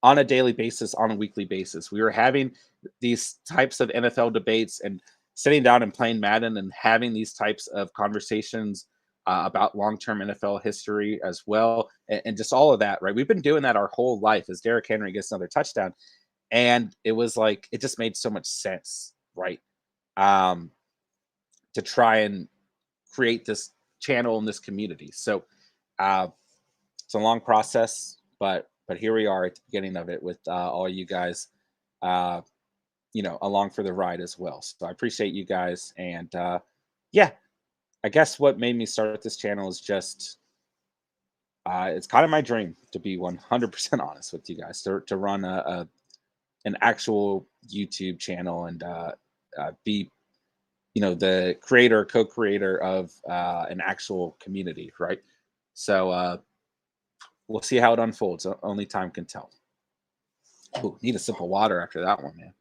Speaker 1: on a daily basis, on a weekly basis. We were having these types of NFL debates and sitting down and playing Madden and having these types of conversations about long-term NFL history as well, and just all of that. Right? We've been doing that our whole life. As Derrick Henry gets another touchdown, and it was like it just made so much sense, right? Um, to try and create this channel and this community. So uh, it's a long process, but here we are at the beginning of it with all you guys, uh, along for the ride as well. So I appreciate you guys, and yeah, I guess what made me start this channel is just it's kind of my dream to be 100% honest with you guys to run an actual YouTube channel and be the creator, co-creator of an actual community, right? So we'll see how it unfolds. Only time can tell. Ooh, need a sip of water after that one, man.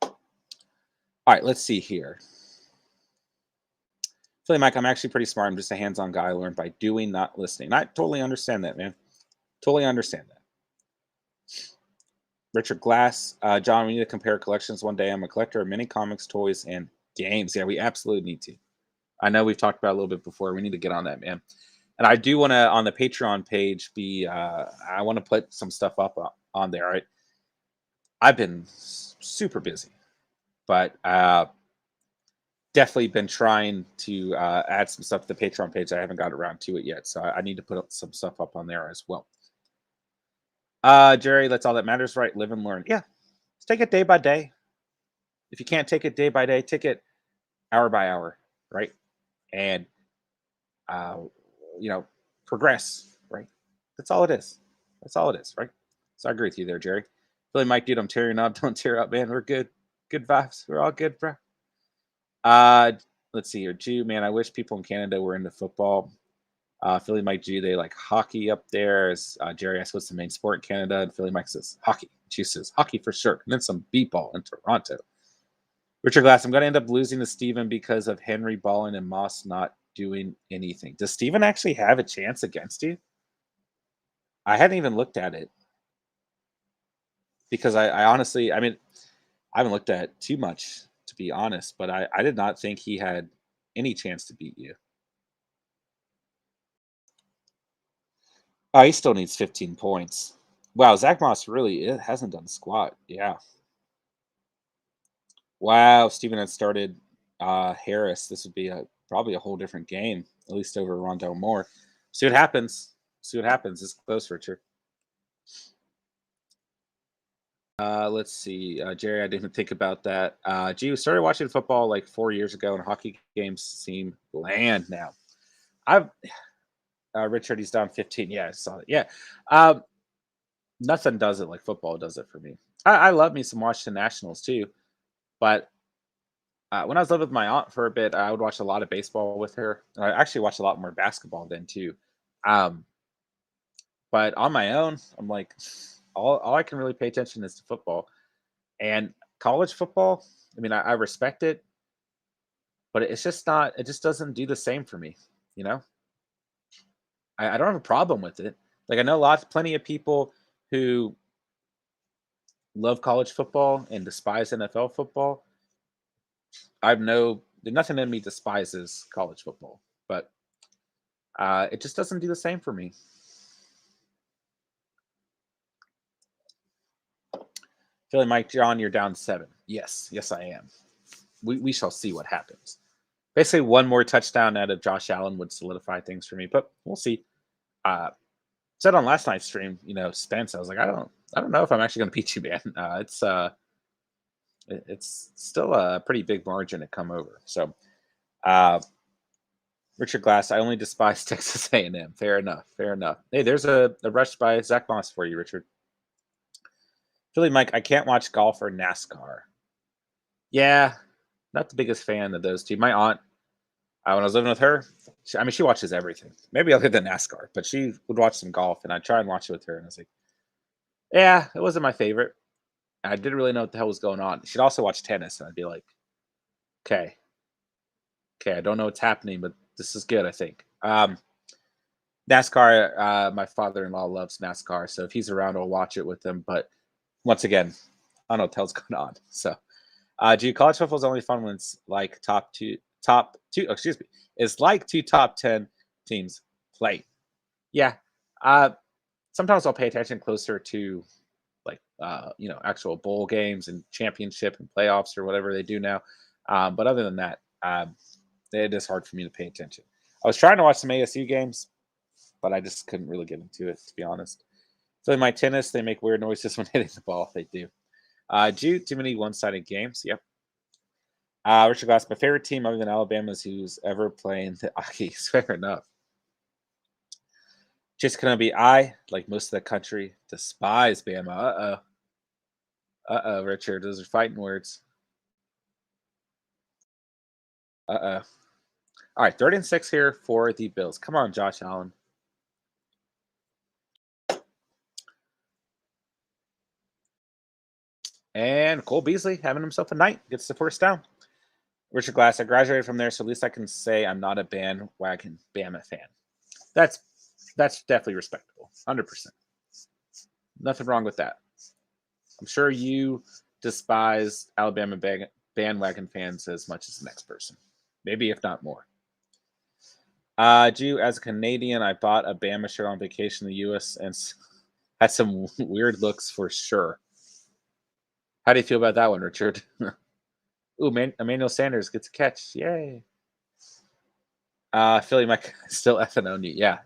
Speaker 1: All right, let's see here. Philly Mike, I'm actually pretty smart. I'm just a hands-on guy. I learned by doing, not listening. I totally understand that, man. Totally understand that. Richard Glass, John, we need to compare collections one day. I'm a collector of many comics, toys, and games. Yeah, we absolutely need to. I know we've talked about it a little bit before. We need to get on that, man. And I do want to, on the Patreon page, I want to put some stuff up on there. Right? I've been super busy, but definitely been trying to add some stuff to the Patreon page. I haven't got around to it yet, so I need to put some stuff up on there as well. Jerry, that's all that matters, right? Live and learn. Yeah, let's take it day by day. If you can't take it day by day, take it hour by hour, right? And uh, progress, right? That's all it is. That's all it is, right? So I agree with you there, Jerry. Billy Mike, dude, I'm tearing up. Don't tear up, man. We're good. Good vibes. We're all good, bro. Let's see here. Jew, man, I wish people in Canada were into football. Philly Mike G, they like hockey up there. As Jerry asks, what's the main sport in Canada? And Philly Mike says hockey. Jew says hockey for sure. And then some b-ball in Toronto. Richard Glass, I'm going to end up losing to Steven because of Henry balling and Moss not doing anything. Does Steven actually have a chance against you? I hadn't even looked at it because I honestly, I mean, I haven't looked at too much to be honest, but I did not think he had any chance to beat you. Oh, he still needs 15 points. Wow, Zach Moss really hasn't done squat. Yeah. Wow, Steven had started Harris. This would be probably a whole different game, at least over Rondell Moore. See what happens. See what happens. It's close, Richard. Let's see. Jerry, I didn't think about that. Gee, we started watching football like 4 years ago, and hockey games seem bland now. I've Richard, he's down 15. Yeah, I saw it. Yeah. Nothing does it like football does it for me. I love me some Washington Nationals too, but when I was living with my aunt for a bit, I would watch a lot of baseball with her. I actually watched a lot more basketball then too. Um, but on my own, I'm like, all I can really pay attention is to football and college football. I mean, I respect it, but it's just not. It just doesn't do the same for me. You know, I don't have a problem with it. Like I know plenty of people who love college football and despise NFL football. Nothing in me despises college football, but it just doesn't do the same for me. Feeling Mike John, you're down 7. Yes, I am. We shall see what happens. Basically, one more touchdown out of Josh Allen would solidify things for me, but we'll see. Said on last night's stream, Spence, I was like, I don't know if I'm actually going to beat you, man. It's still a pretty big margin to come over. So, uh, Richard Glass, I only despise Texas A&M. Fair enough. Fair enough. Hey, there's a rush by Zach Moss for you, Richard. Philly Mike, I can't watch golf or NASCAR. Yeah, not the biggest fan of those two. My aunt, when I was living with her, she watches everything. Maybe other than NASCAR, but she would watch some golf, and I'd try and watch it with her, and I was like, yeah, it wasn't my favorite. I didn't really know what the hell was going on. She'd also watch tennis, and I'd be like, okay, okay, I don't know what's happening, but this is good, I think. NASCAR, my father-in-law loves NASCAR, so if he's around, I'll watch it with him. But once again, I don't know what the hell's going on. So, do college football is only fun when it's like top two? Excuse me, it's like two top 10 teams play. Yeah, uh, sometimes I'll pay attention closer to like actual bowl games and championship and playoffs or whatever they do now. But other than that, it is hard for me to pay attention. I was trying to watch some ASU games, but I just couldn't really get into it, to be honest. So in my tennis, they make weird noises when hitting the ball. They do. Too many one-sided games. Yep. Richard Glass, my favorite team other than Alabama is who's ever playing the Aggies. Fair enough. Just gonna be like most of the country, despise Bama. Richard. Those are fighting words. All right, 3rd and 6 here for the Bills. Come on, Josh Allen. And Cole Beasley having himself a night. Gets the first down. Richard Glass, I graduated from there, so at least I can say I'm not a bandwagon Bama fan. That's definitely respectable. 100%. Nothing wrong with that. I'm sure you despise Alabama bandwagon fans as much as the next person. Maybe if not more. As a Canadian, I bought a Bama shirt on vacation in the U.S. and had some weird looks for sure. How do you feel about that one, Richard? Ooh, Emmanuel Sanders gets a catch. Yay. Philly Mike still effing on you. Yeah.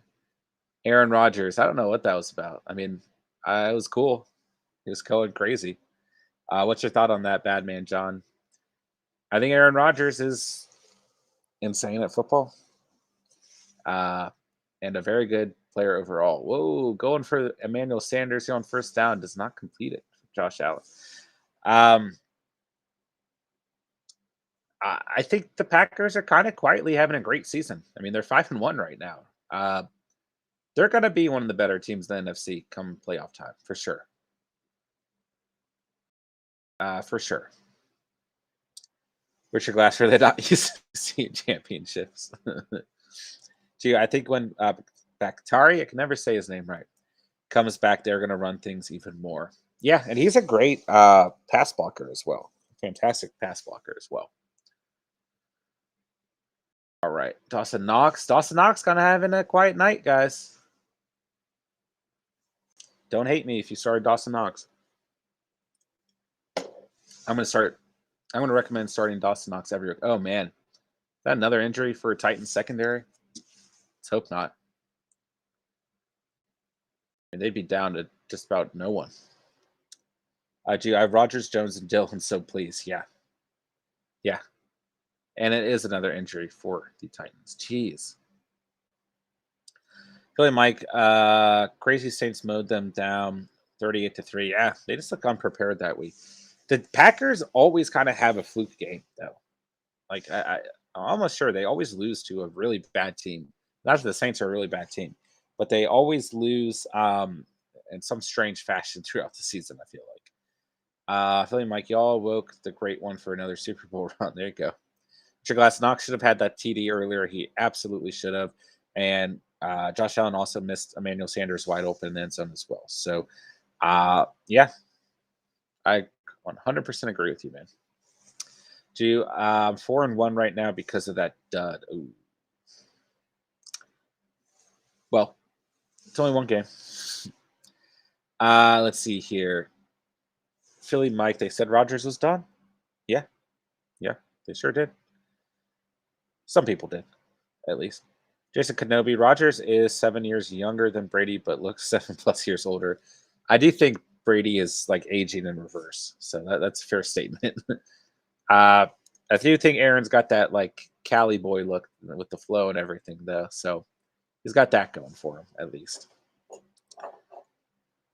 Speaker 1: Aaron Rodgers. I don't know what that was about. I mean, it was cool. He was going crazy. What's your thought on that, bad man, John? I think Aaron Rodgers is insane at football. And a very good player overall. Whoa, going for Emmanuel Sanders here on first down, does not complete it. Josh Allen. I think the Packers are kind of quietly having a great season. I mean, they're 5-1 right now. They're going to be one of the better teams in the NFC come playoff time, for sure. For sure. Richard Glasser, they're not used to seeing championships. Gee, I think when Bakhtari, I can never say his name right, comes back, they're going to run things even more. Yeah, and he's a great pass blocker as well. Fantastic pass blocker as well. All right, Dawson Knox. Dawson Knox kind of having a quiet night, guys. Don't hate me if you started Dawson Knox. I'm going to recommend starting Dawson Knox every week. Oh, man. Is that another injury for Titans secondary? Let's hope not. And they'd be down to just about no one. I have Rodgers, Jones, and Dillon, so please. Yeah. Yeah. And it is another injury for the Titans. Jeez. Philly Mike, Crazy Saints mowed them down 38-3. Yeah, they just look unprepared that week. The Packers always kind of have a fluke game, though. Like, I'm almost sure they always lose to a really bad team. Not that the Saints are a really bad team, but they always lose in some strange fashion throughout the season, I feel like. Philly Mike, y'all woke the great one for another Super Bowl run. There you go. Richard Glass Knox should have had that TD earlier. He absolutely should have. And Josh Allen also missed Emmanuel Sanders wide open in the end zone as well. So, yeah, I 100% agree with you, man. 4-1 right now because of that dud. Ooh. Well, it's only one game. Let's see here. Philly Mike, they said Rodgers was done. Yeah, they sure did. Some people did, at least. Jason Kenobi, Rodgers is 7 years younger than Brady, but looks 7+ years older. I do think Brady is like aging in reverse. So that's a fair statement. I do think Aaron's got that like Cali boy look with the flow and everything, though. So he's got that going for him at least.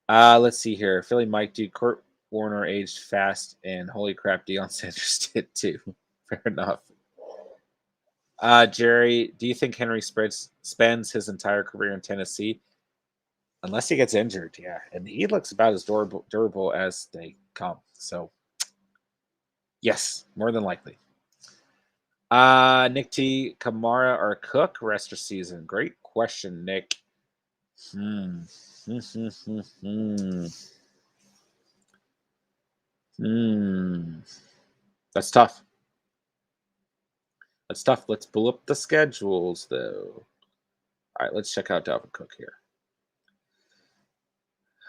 Speaker 1: Let's see here. Philly Mike, dude, Kurt Warner aged fast, and holy crap, Deion Sanders did too. Fair enough. Jerry, do you think Henry spends his entire career in Tennessee? Unless he gets injured, yeah. And he looks about as durable as they come. So, yes, more than likely. Nick T, Kamara or Cook rest of season? Great question, Nick. That's tough. That's tough. Let's pull up the schedules, though. All right, let's check out Dalvin Cook here.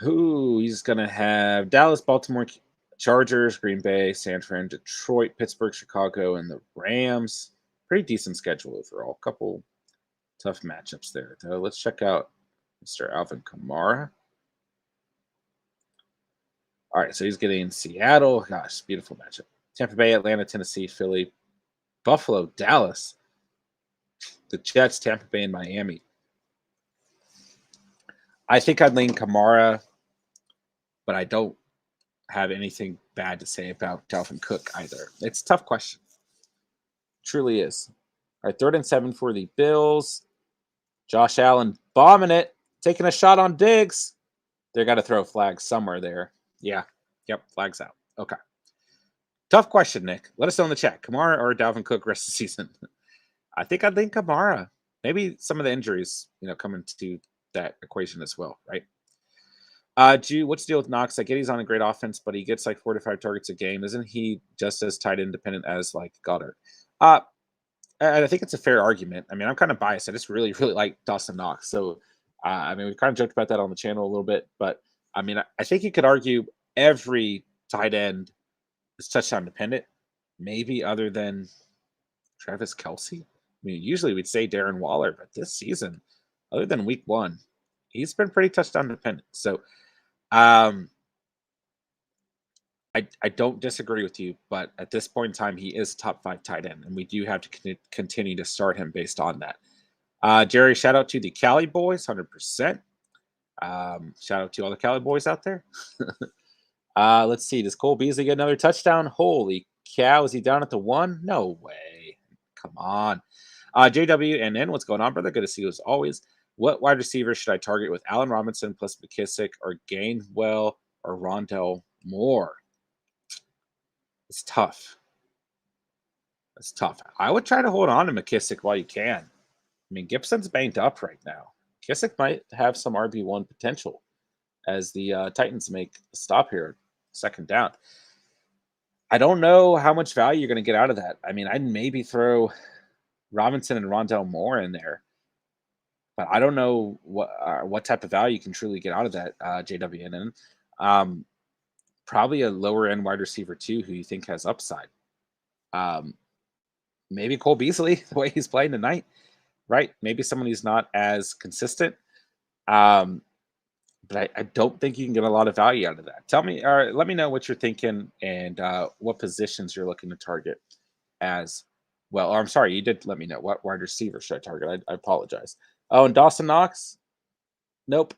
Speaker 1: Who he's gonna have Dallas, Baltimore, Chargers, Green Bay, San Fran, Detroit, Pittsburgh, Chicago, and the Rams. Pretty decent schedule overall. Couple tough matchups there, though. Let's check out Mr. Alvin Kamara. All right, so he's getting Seattle. Gosh, beautiful matchup. Tampa Bay, Atlanta, Tennessee, Philly, Buffalo, Dallas, the Jets, Tampa Bay, and Miami. I think I'd lean Kamara, but I don't have anything bad to say about Dalvin Cook either. It's a tough question. Truly is. All right, 3rd and 7 for the Bills. Josh Allen bombing it, taking a shot on Diggs. They got to throw a flag somewhere there. Yeah. Yep, flag's out. Okay. Tough question, Nick. Let us know in the chat. Kamara or Dalvin Cook rest of the season? I think I'd lean Kamara. Maybe some of the injuries, come into that equation as well, right? Jew, what's the deal with Knox? I get he's on a great offense, but he gets like 4 to 5 targets a game. Isn't he just as tight end dependent as like Goddard? I think it's a fair argument. I mean, I'm kind of biased. I just really, really like Dawson Knox. So, I mean, we kind of joked about that on the channel a little bit, but I mean, I think you could argue every tight end is touchdown dependent, maybe other than Travis Kelce. I mean, usually we'd say Darren Waller, but this season, other than week 1, he's been pretty touchdown dependent. So, I don't disagree with you, but at this point in time, he is top 5 tight end, and we do have to continue to start him based on that. Jerry, shout out to the Cali boys, 100%. Shout out to all the Cali boys out there. Let's see. Does Cole Beasley get another touchdown? Holy cow. Is he down at the 1? No way. Come on. JW and N, what's going on, brother? Good to see you as always. What wide receiver should I target with Allen Robinson plus McKissick or Gainwell or Rondell Moore? It's tough. It's tough. I would try to hold on to McKissick while you can. I mean, Gibson's banged up right now. McKissick might have some RB1 potential as the Titans make a stop here, 2nd down. I don't know how much value you're going to get out of that. I mean, I'd maybe throw Robinson and Rondell Moore in there, but I don't know what type of value you can truly get out of that, JWNN. Probably a lower end wide receiver too, who you think has upside. Maybe Cole Beasley, the way he's playing tonight, right? Maybe someone who's not as consistent. But I don't think you can get a lot of value out of that. Tell me, or let me know what you're thinking and what positions you're looking to target as well. Or I'm sorry, you did let me know what wide receiver should I target. I apologize. Oh, and Dawson Knox? Nope.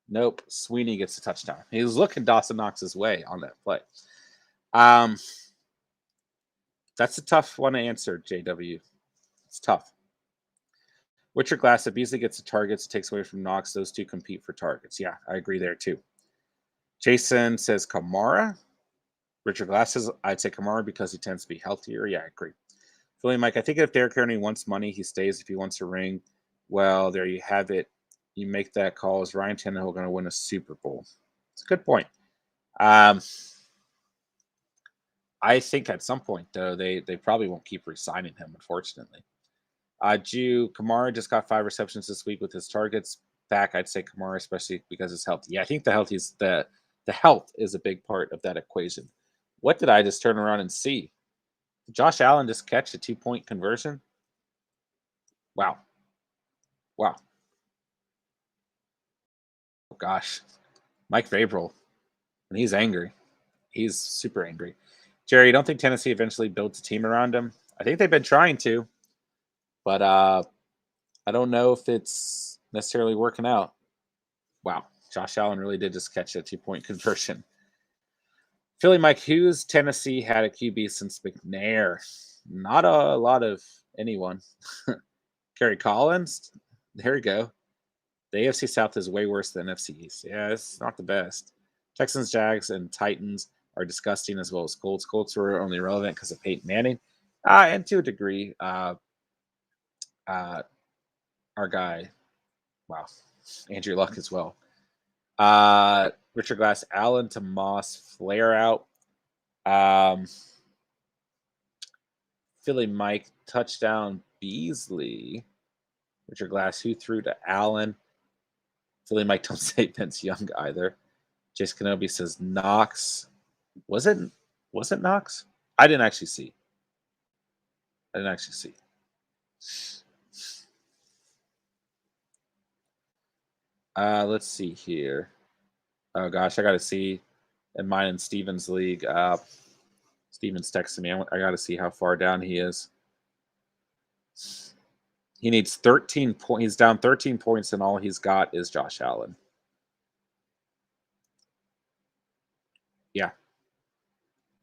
Speaker 1: Nope. Sweeney gets a touchdown. He was looking Dawson Knox's way on that play. That's a tough one to answer, JW. It's tough. Richard Glass, if Beasley gets the targets, takes away from Knox. Those two compete for targets. Yeah, I agree there too. Jason says Kamara. Richard Glass says, I'd say Kamara because he tends to be healthier. Yeah, I agree. Philly Mike, I think if Derrick Henry wants money, he stays. If he wants a ring, well, there you have it. You make that call. Is Ryan Tannehill going to win a Super Bowl? It's a good point. I think at some point, though, they probably won't keep re-signing him, unfortunately. Kamara just got 5 receptions this week with his targets back. I'd say Kamara, especially because it's healthy. Yeah, I think the health is a big part of that equation. What did I just turn around and see? Did Josh Allen just catch a 2-point conversion? Wow. Oh, gosh. Mike Vrabel And he's angry. He's super angry. Jerry, you don't think Tennessee eventually builds a team around him? I think they've been trying to, but I don't know if it's necessarily working out. Wow, Josh Allen really did just catch a 2-point conversion. Philly Mike Hughes, Tennessee had a QB since McNair. Not a lot of anyone. Kerry Collins, there you go. The AFC South is way worse than NFC East. Yeah, it's not the best. Texans, Jags, and Titans are disgusting, as well as Colts. Colts were only relevant because of Peyton Manning, and to a degree, our guy, wow, Andrew Luck as well. Richard Glass, Allen to Moss, flare out. Philly Mike, touchdown Beasley. Richard Glass, who threw to Allen? Philly Mike, don't say Vince Young either. Jason Kenobi says Knox. Was it Knox? I didn't actually see. Let's see here. Oh gosh, I got to see in mine in Steven's league. Steven's texting me. I got to see how far down he is. He needs 13 points. He's down 13 points, and all he's got is Josh Allen. Yeah.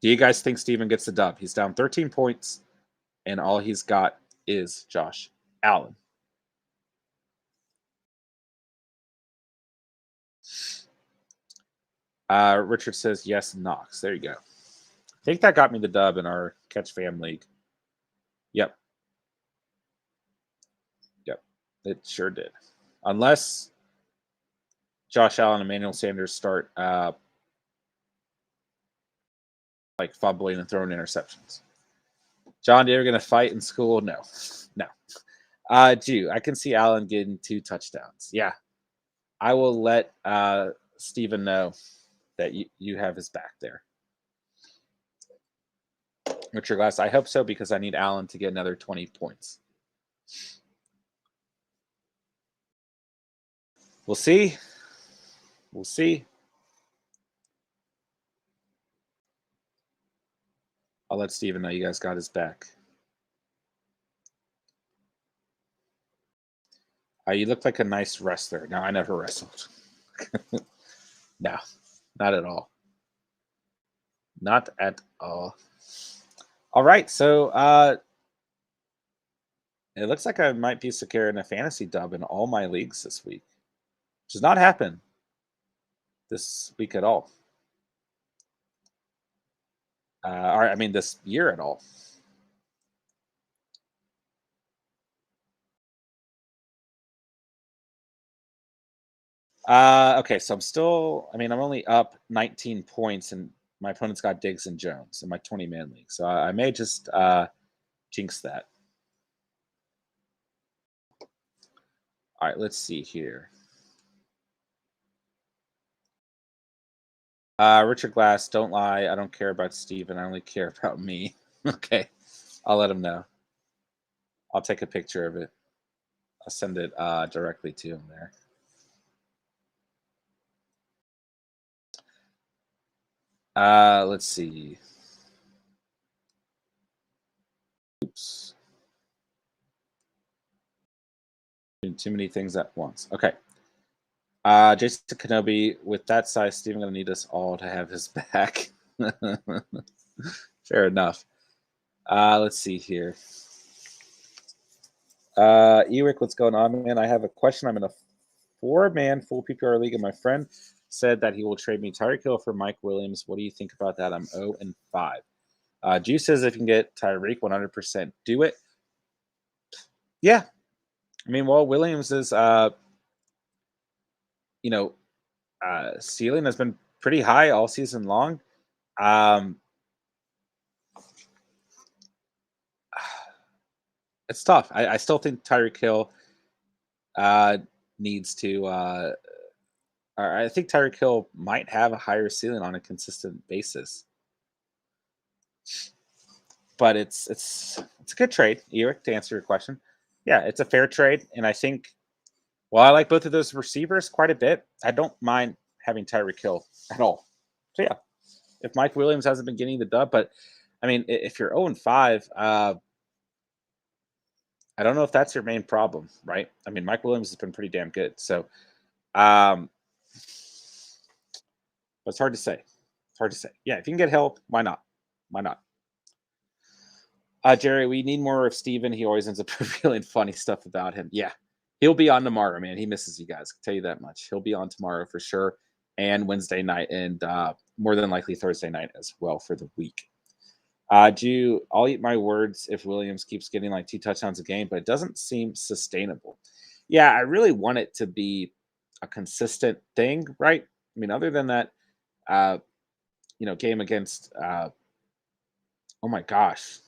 Speaker 1: Do you guys think Steven gets the dub? He's down 13 points, and all he's got is Josh Allen. Richard says yes, Knox. There you go. I think that got me the dub in our Catch Fam League. Yep. It sure did. Unless Josh Allen and Emmanuel Sanders start like fumbling and throwing interceptions. John, you're going to fight in school? No. Jew, I can see Allen getting 2 touchdowns. Yeah. I will let Steven know that you have his back there. Richard Glass, I hope so, because I need Allen to get another 20 points. We'll see. I'll let Steven know you guys got his back. You look like a nice wrestler. No, I never wrestled. No, not at all. Not at all. All right, so it looks like I might be securing a fantasy dub in all my leagues this week, which does not happen this week at all. Or I mean, this year at all. Okay, so I'm only up 19 points, and my opponent's got Diggs and Jones in my 20-man league. So I may just jinx that. All right, let's see here. Richard Glass, don't lie. I don't care about Steven. I only care about me. Okay, I'll let him know. I'll take a picture of it. I'll send it directly to him there. Let's see. Oops. Doing too many things at once. Okay. Jason Kenobi, with that size, Steven going to need us all to have his back. Fair enough. Let's see here. Eric, what's going on, man? I have a question. I'm in a 4-man full PPR league, and my friend said that he will trade me Tyreek Hill for Mike Williams. What do you think about that? I'm 0-5. Juice says if you can get Tyreek, 100% do it. Yeah. I mean, well, Williams is, ceiling has been pretty high all season long. It's tough. I still think Tyreek Hill needs to. I think Tyreek Hill might have a higher ceiling on a consistent basis. But it's a good trade, Eric, to answer your question. Yeah, it's a fair trade, and I think. Well, I like both of those receivers quite a bit. I don't mind having Tyreek Hill at all. So yeah, if Mike Williams hasn't been getting the dub, but I mean, if you're 0-5, I don't know if that's your main problem, right? I mean, Mike Williams has been pretty damn good. So, but it's hard to say. It's hard to say. Yeah, if you can get help, why not? Why not? Jerry, we need more of Steven. He always ends up revealing funny stuff about him. Yeah, he'll be on tomorrow, man. He misses you guys. I can tell you that much. He'll be on tomorrow for sure, and Wednesday night, and more than likely Thursday night as well for the week. I'll eat my words if Williams keeps getting like 2 touchdowns a game, but it doesn't seem sustainable. Yeah, I really want it to be a consistent thing, right? I mean, other than that, uh, game against oh my gosh,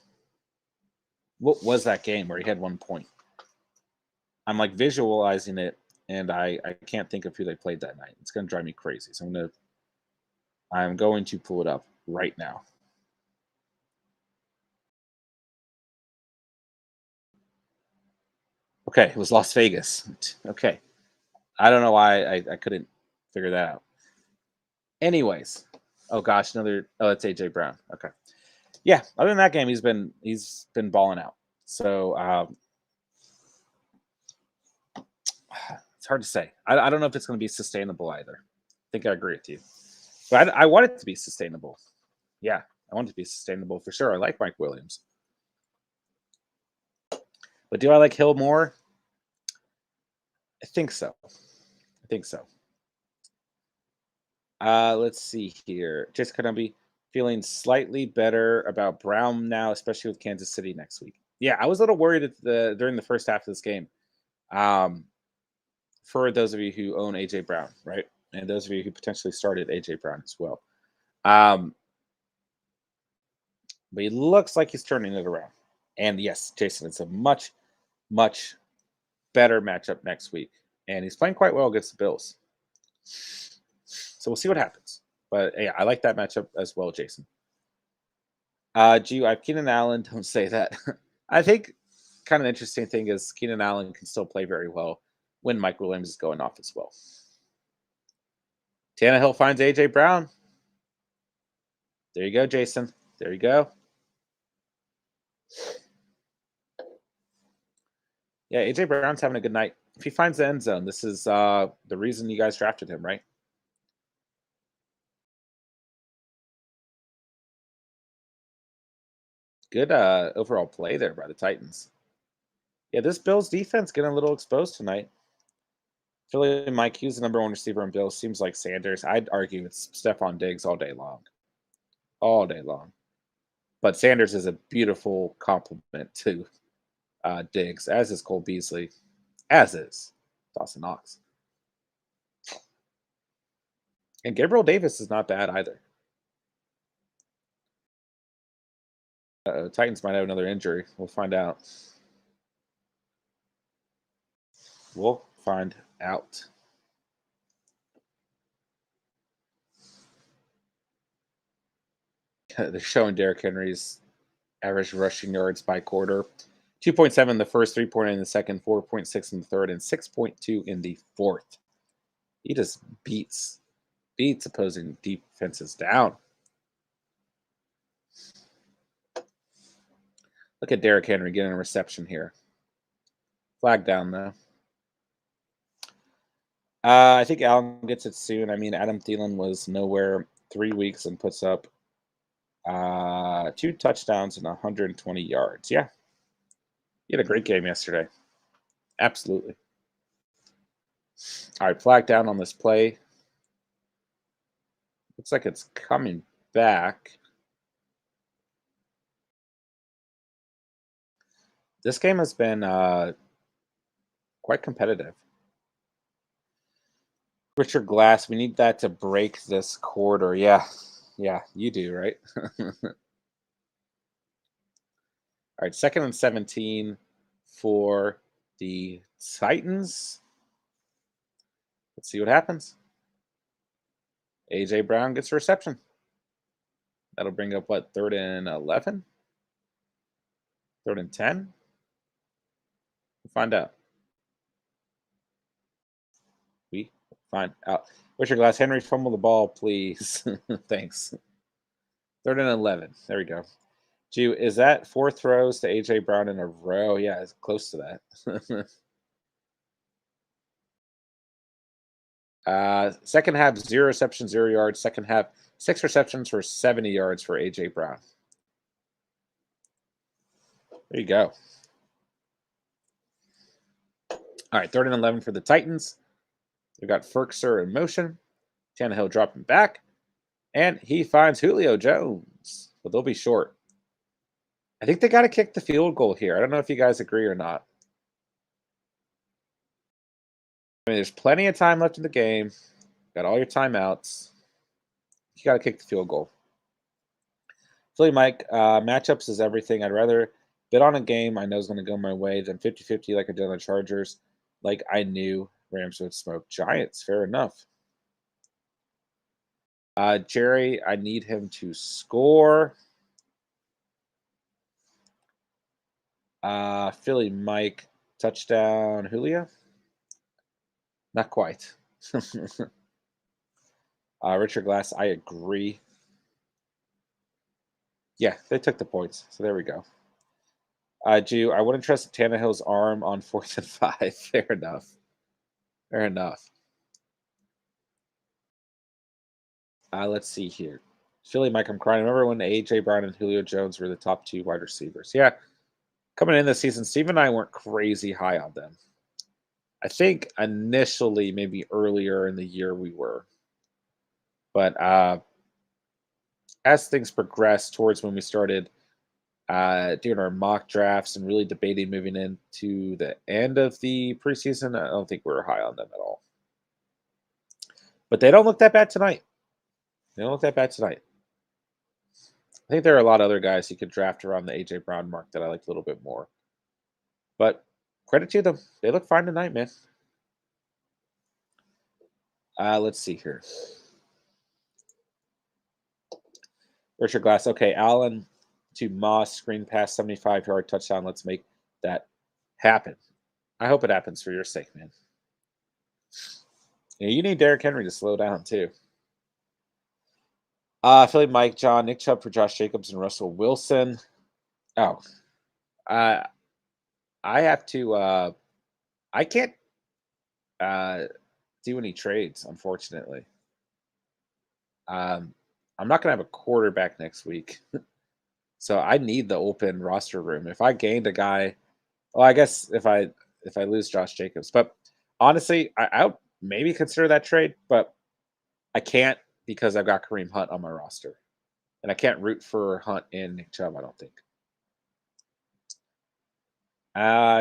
Speaker 1: what was that game where he had 1 point? I'm like visualizing it, and I can't think of who they played that night. It's gonna drive me crazy. So I'm going to pull it up right now. Okay, it was Las Vegas. Okay, I don't know why I couldn't figure that out. Anyways, oh gosh, it's AJ Brown. Okay, yeah. Other than that game, he's been balling out. So it's hard to say. I don't know if it's going to be sustainable either. I think I agree with you, but I want it to be sustainable. Yeah, I want it to be sustainable for sure. I like Mike Williams, but do I like Hill more? I think so. I think so. Let's see here. Just gonna be feeling slightly better about Brown now, especially with Kansas City next week. Yeah, I was a little worried during the first half of this game. Um, for those of you who own AJ Brown, right, and those of you who potentially started AJ Brown as well. Um, but he looks like he's turning it around. And yes, Jason, it's a much, much better matchup next week, and he's playing quite well against the Bills. So we'll see what happens. But yeah, I like that matchup as well, Jason. I have Keenan Allen. Don't say that. I think kind of interesting thing is Keenan Allen can still play very well when Mike Williams is going off as well. Tannehill finds AJ Brown. There you go, Jason. There you go. Yeah, AJ Brown's having a good night. If he finds the end zone, this is the reason you guys drafted him, right? Good overall play there by the Titans. Yeah, this Bills defense getting a little exposed tonight. Philly Mike Hughes, the number 1 receiver in Bills, seems like Sanders. I'd argue it's Stephon Diggs all day long. All day long. But Sanders is a beautiful compliment to Diggs, as is Cole Beasley, as is Dawson Knox. And Gabriel Davis is not bad either. Titans might have another injury. We'll find out. We'll find out. They're showing Derrick Henry's average rushing yards by quarter. 2.7 in the first, 3.8 in the second, 4.6 in the third, and 6.2 in the fourth. He just beats opposing defenses down. Look at Derrick Henry getting a reception here. Flag down, though. I think Allen gets it soon. I mean, Adam Thielen was nowhere 3 weeks and puts up 2 touchdowns and 120 yards. Yeah. He had a great game yesterday. Absolutely. All right, flag down on this play. Looks like it's coming back. This game has been quite competitive. Richard Glass, we need that to break this quarter. Yeah, you do, right? All right, 2nd and 17 for the Titans. Let's see what happens. AJ Brown gets a reception. That'll bring up what, 3rd and 11? 3rd and 10? We'll find out. We find out. Richard Glass, Henry, fumble the ball, please. Thanks. 3rd and 11. There we go. Gee, is that 4 throws to A.J. Brown in a row? Yeah, it's close to that. Second half, 0 receptions, 0 yards. Second half, 6 receptions for 70 yards for A.J. Brown. There you go. All right, 3rd and 11 for the Titans. They've got Ferkser in motion. Tannehill dropping back. And he finds Julio Jones. But they'll be short. I think they got to kick the field goal here. I don't know if you guys agree or not. I mean, there's plenty of time left in the game. Got all your timeouts. You got to kick the field goal. Philly Mike, matchups is everything. I'd rather bet on a game I know is going to go my way than 50-50 like I did on the Chargers. Like I knew Rams would smoke Giants. Fair enough. Jerry, I need him to score. Philly Mike, touchdown Julio? Not quite. Richard Glass, I agree. Yeah, they took the points. So there we go. Jew, I wouldn't trust Tannehill's arm on 4th and 5. Fair enough. Fair enough. Let's see here. Philly Mike, I'm crying. Remember when A.J. Brown and Julio Jones were the top 2 wide receivers? Yeah. Coming in this season, Steve and I weren't crazy high on them. I think initially, maybe earlier in the year, we were. But as things progressed towards when we started doing our mock drafts and really debating moving into the end of the preseason, I don't think we were high on them at all. But they don't look that bad tonight. They don't look that bad tonight. I think there are a lot of other guys you could draft around the A.J. Brown mark that I like a little bit more. But credit to them. They look fine tonight, man. Let's see here. Richard Glass. Okay, Allen to Moss, screen pass, 75-yard touchdown. Let's make that happen. I hope it happens for your sake, man. Yeah, you need Derrick Henry to slow down, too. Philly Mike, John, Nick Chubb for Josh Jacobs and Russell Wilson. Oh. I have to I can't do any trades, unfortunately. I'm not gonna have a quarterback next week. So I need the open roster room. If I gained a guy, well, I guess if I lose Josh Jacobs, but honestly, I would maybe consider that trade, but I can't because I've got Kareem Hunt on my roster, and I can't root for Hunt and Nick Chubb. I don't think.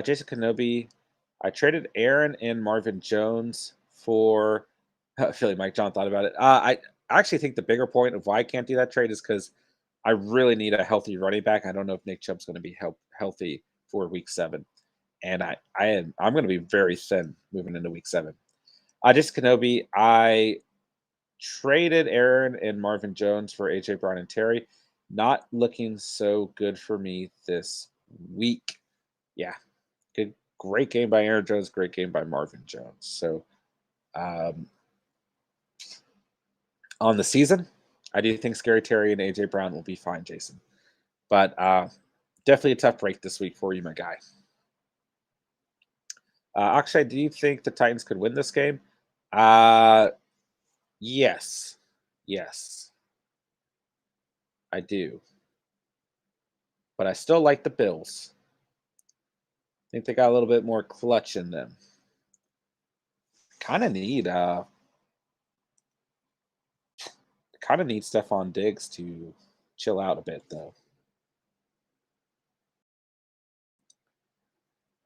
Speaker 1: Jason Kenobi, I traded Aaron and Marvin Jones for Philly. Mike John thought about it. I actually think the bigger point of why I can't do that trade is because I really need a healthy running back. I don't know if Nick Chubb's going to be healthy for Week 7, and I'm going to be very thin moving into Week 7. Just Kenobi, I traded Aaron and Marvin Jones for AJ Brown and Terry. Not looking so good for me this week. Yeah, great game by Aaron Jones, great game by Marvin Jones. So on the season, I do think Scary Terry and AJ Brown will be fine, Jason. But definitely a tough break this week for you, my guy. Akshay, do you think the Titans could win this game? Yes. Yes. I do. But I still like the Bills. I think they got a little bit more clutch in them. Kind of need Stephon Diggs to chill out a bit, though.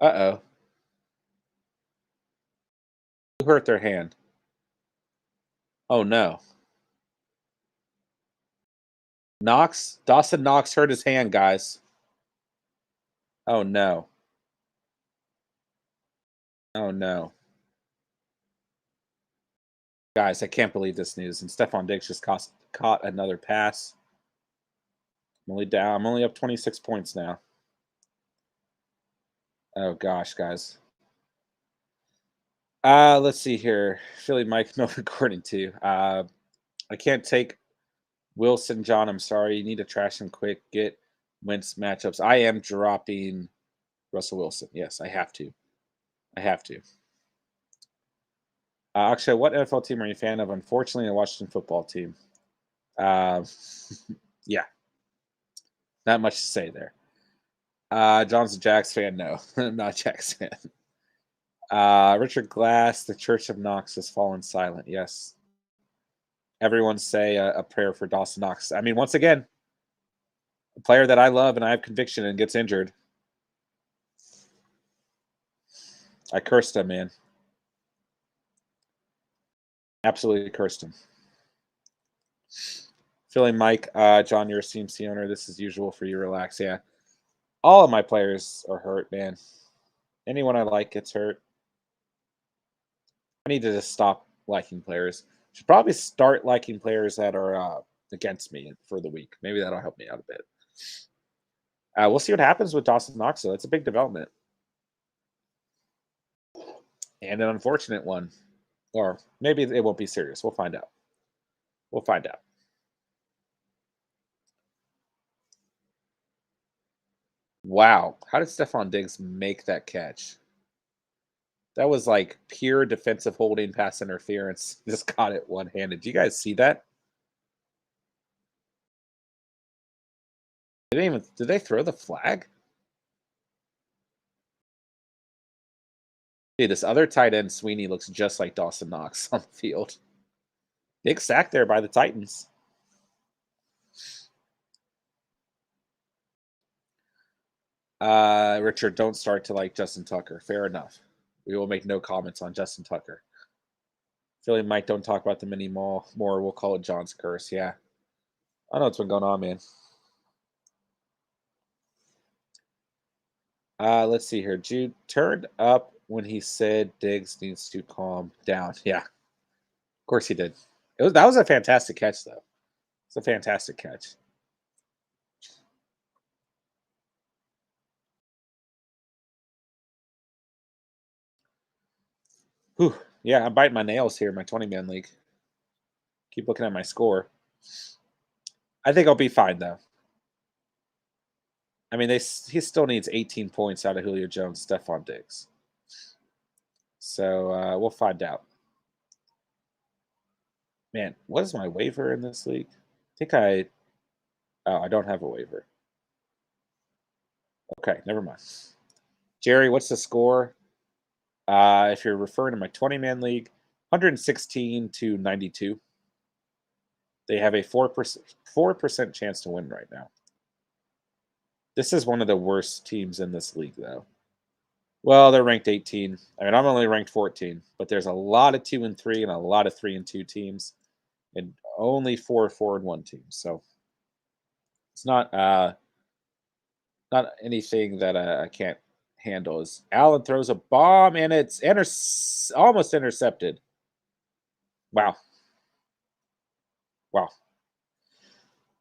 Speaker 1: Uh-oh. Who hurt their hand? Oh, no. Dawson Knox hurt his hand, guys. Oh, no. Oh, no. Guys, I can't believe this news. And Stephon Diggs just caught another pass. I'm only down. I'm only up 26 points now. Oh, gosh, guys. Let's see here. Philly Mike, no, according to. I can't take Wilson, John. I'm sorry. You need to trash him quick. Get Wentz matchups. I am dropping Russell Wilson. Yes, I have to. I have to. Actually, what NFL team are you a fan of? Unfortunately, a Washington football team. Uh, yeah, not much to say there. John's a Jags fan. No, I'm not a Jags fan. Richard Glass, the Church of Knox has fallen silent. Yes. Everyone say a prayer for Dawson Knox. I mean, once again, a player that I love and I have conviction in gets injured. I cursed him, man. Absolutely cursed him. Philly Mike, John, you're a CMC owner. This is usual for you. Relax. Yeah. All of my players are hurt, man. Anyone I like gets hurt. I need to just stop liking players. Should probably start liking players that are against me for the week. Maybe that'll help me out a bit. We'll see what happens with Dawson Knox, though. That's a big development. And an unfortunate one. Or maybe it won't be serious. We'll find out. We'll find out. Wow. How did Stephon Diggs make that catch? That was like pure defensive holding pass interference. Just caught it one handed. Do you guys see that? Did they throw the flag? Dude, this other tight end, Sweeney, looks just like Dawson Knox on the field. Big sack there by the Titans. Richard, don't start to like Justin Tucker. Fair enough. We will make no comments on Justin Tucker. Philly Mike, don't talk about them anymore. We'll call it John's curse. Yeah. I know what's been going on, man. Let's see here. Jude turned up when he said Diggs needs to calm down. Yeah. Of course he did. That was a fantastic catch, though. It's a fantastic catch. Whew. Yeah, I'm biting my nails here in my 20-man league. Keep looking at my score. I think I'll be fine, though. I mean, he still needs 18 points out of Julio Jones, Stephon Diggs. So we'll find out. Man, what is my waiver in this league? I don't have a waiver. Okay, never mind. Jerry, what's the score? If you're referring to my 20-man league, 116 to 92. They have a 4% chance to win right now. This is one of the worst teams in this league, though. Well, they're ranked 18. I mean, I'm only ranked 14, but there's a lot of 2 and 3 and a lot of 3 and 2 teams, and only 4 and 1 teams. So it's not anything that I can't handle. As Allen throws a bomb and it's almost intercepted. Wow. Wow.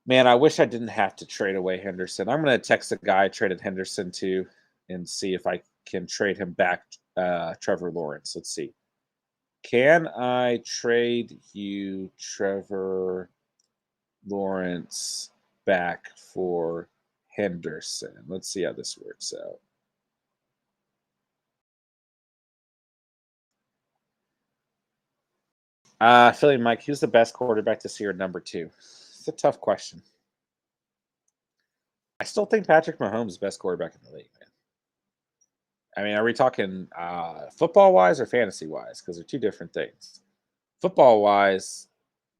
Speaker 1: Man, I wish I didn't have to trade away Henderson. I'm going to text the guy I traded Henderson to and see if I can trade him back Trevor Lawrence. Let's see. Can I trade you Trevor Lawrence back for Henderson? Let's see how this works out. Philly Mike, who's the best quarterback this year? Number 2. It's a tough question. I still think Patrick Mahomes is the best quarterback in the league, man. I mean, are we talking football wise or fantasy wise? Because they're two different things. Football wise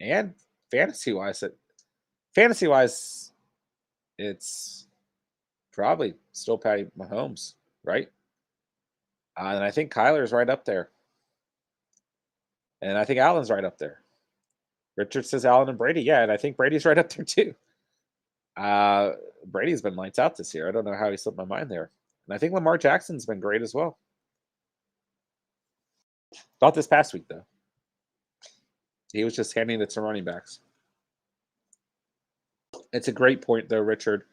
Speaker 1: and fantasy wise, it's probably still Patty Mahomes, right? And I think Kyler's right up there, and I think Allen's right up there. Richard says Allen and Brady, yeah, and I think Brady's right up there too. Brady's been lights out this year. I don't know how he slipped my mind there, and I think Lamar Jackson's been great as well. Not this past week though. He was just handing it to running backs. It's a great point though, Richard.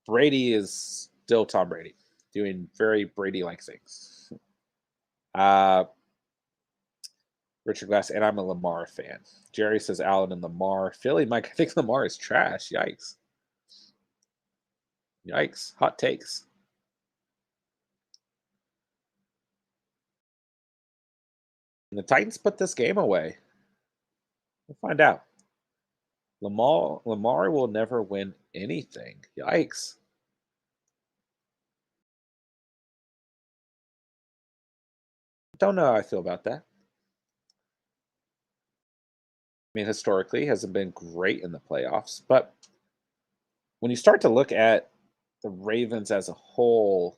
Speaker 1: Brady is still Tom Brady, doing very Brady-like things. Richard Glass, and I'm a Lamar fan. Jerry says Allen and Lamar. Philly, Mike, I think Lamar is trash. Yikes. Yikes. Hot takes. And the Titans put this game away. We'll find out. Lamar will never win anything. Yikes. Don't know how I feel about that. I mean, historically, hasn't been great in the playoffs, but when you start to look at the Ravens as a whole,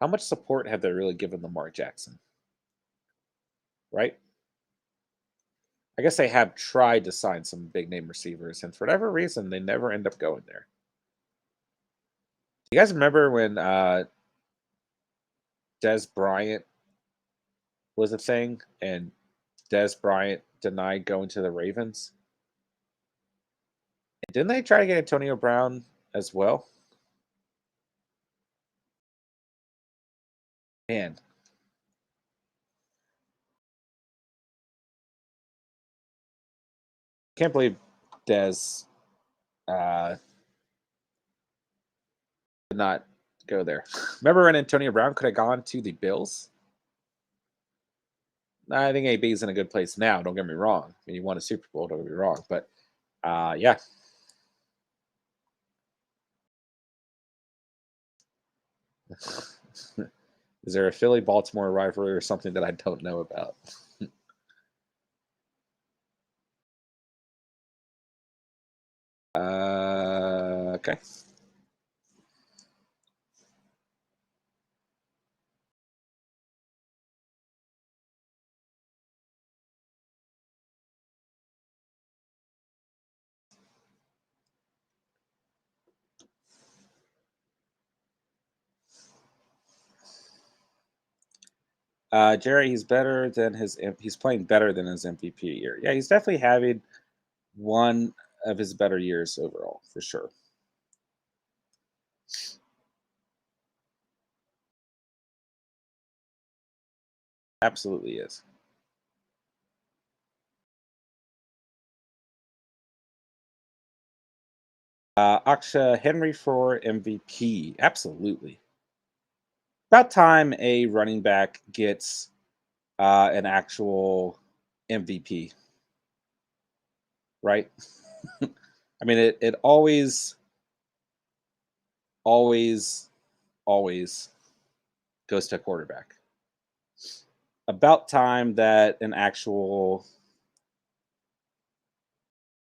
Speaker 1: how much support have they really given Lamar Jackson? Right? I guess they have tried to sign some big name receivers, and for whatever reason, they never end up going there. You guys remember when Des Bryant was a thing, and Des Bryant denied going to the Ravens? Didn't they try to get Antonio Brown as well? Man. Can't believe Des did not go there. Remember when Antonio Brown could have gone to the Bills? I think AB's in a good place now. Don't get me wrong. I mean, he won a Super Bowl. Don't get me wrong. But yeah. Is there a Philly Baltimore rivalry or something that I don't know about? Okay. Jerry, he's better than he's playing better than his MVP year. Yeah, he's definitely having one of his better years overall, for sure. Absolutely is. Aksha Henry for MVP. Absolutely. About time a running back gets an actual MVP, right? I mean, it always, always goes to a quarterback. About time that an actual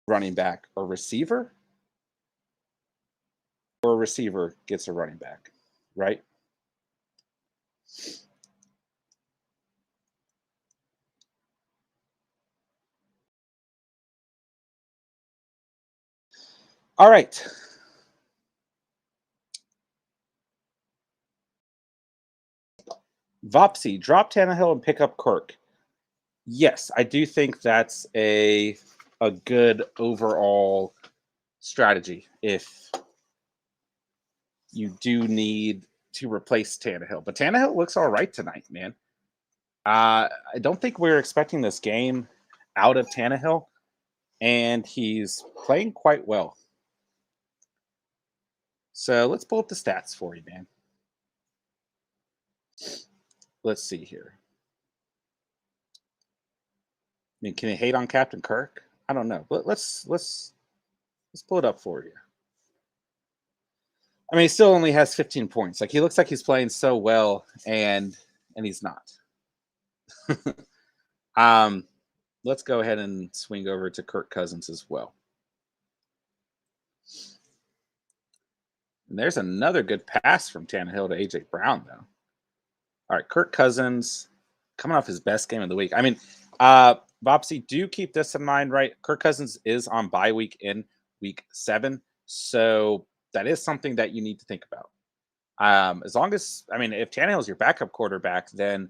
Speaker 1: running back or receiver gets a running back, right? All right. Vopsy, drop Tannehill and pick up Kirk. Yes, I do think that's a good overall strategy if you do need to replace Tannehill. But Tannehill looks all right tonight, man. I don't think we're expecting this game out of Tannehill, and he's playing quite well. So let's pull up the stats for you, man. Let's see here. I mean, can you hate on Captain Kirk? I don't know. But let's pull it up for you. I mean, he still only has 15 points. Like, he looks like he's playing so well, and he's not. Let's go ahead and swing over to Kirk Cousins as well. And there's another good pass from Tannehill to A.J. Brown, though. All right, Kirk Cousins coming off his best game of the week. I mean, Bopsy, do keep this in mind, right? Kirk Cousins is on bye week in week 7. So that is something that you need to think about. As long as, I mean, if Tannehill is your backup quarterback, then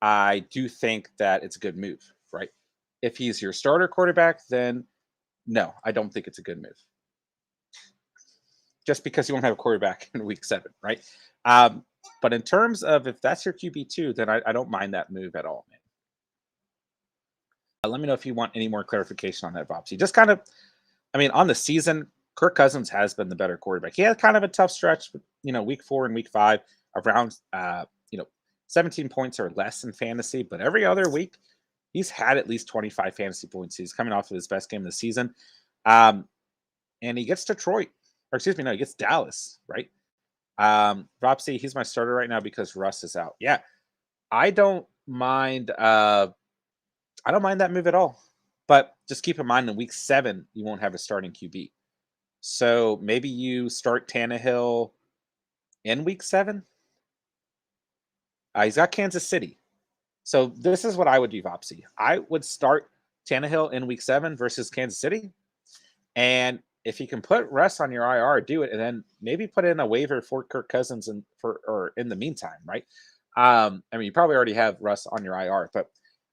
Speaker 1: I do think that it's a good move, right? If he's your starter quarterback, then no, I don't think it's a good move. Just because you won't have a quarterback in week 7, right? But in terms of if that's your QB2, then I don't mind that move at all, man. Let me know if you want any more clarification on that, Bobsy. Just kind of, I mean, on the season, Kirk Cousins has been the better quarterback. He had kind of a tough stretch, week 4 and week 5, around, 17 points or less in fantasy. But every other week, he's had at least 25 fantasy points. He's coming off of his best game of the season. And he gets Detroit, or excuse me, no, he gets Dallas, right? Bobsy, he's my starter right now because Russ is out. Yeah, I don't mind. I don't mind that move at all. But just keep in mind in week 7, you won't have a starting QB. So maybe you start Tannehill in week 7. He's got Kansas City. So this is what I would do, Vopsy. I would start Tannehill in week 7 versus Kansas City. And if you can put Russ on your IR, do it. And then maybe put in a waiver for Kirk Cousins or in the meantime, right? You probably already have Russ on your IR, but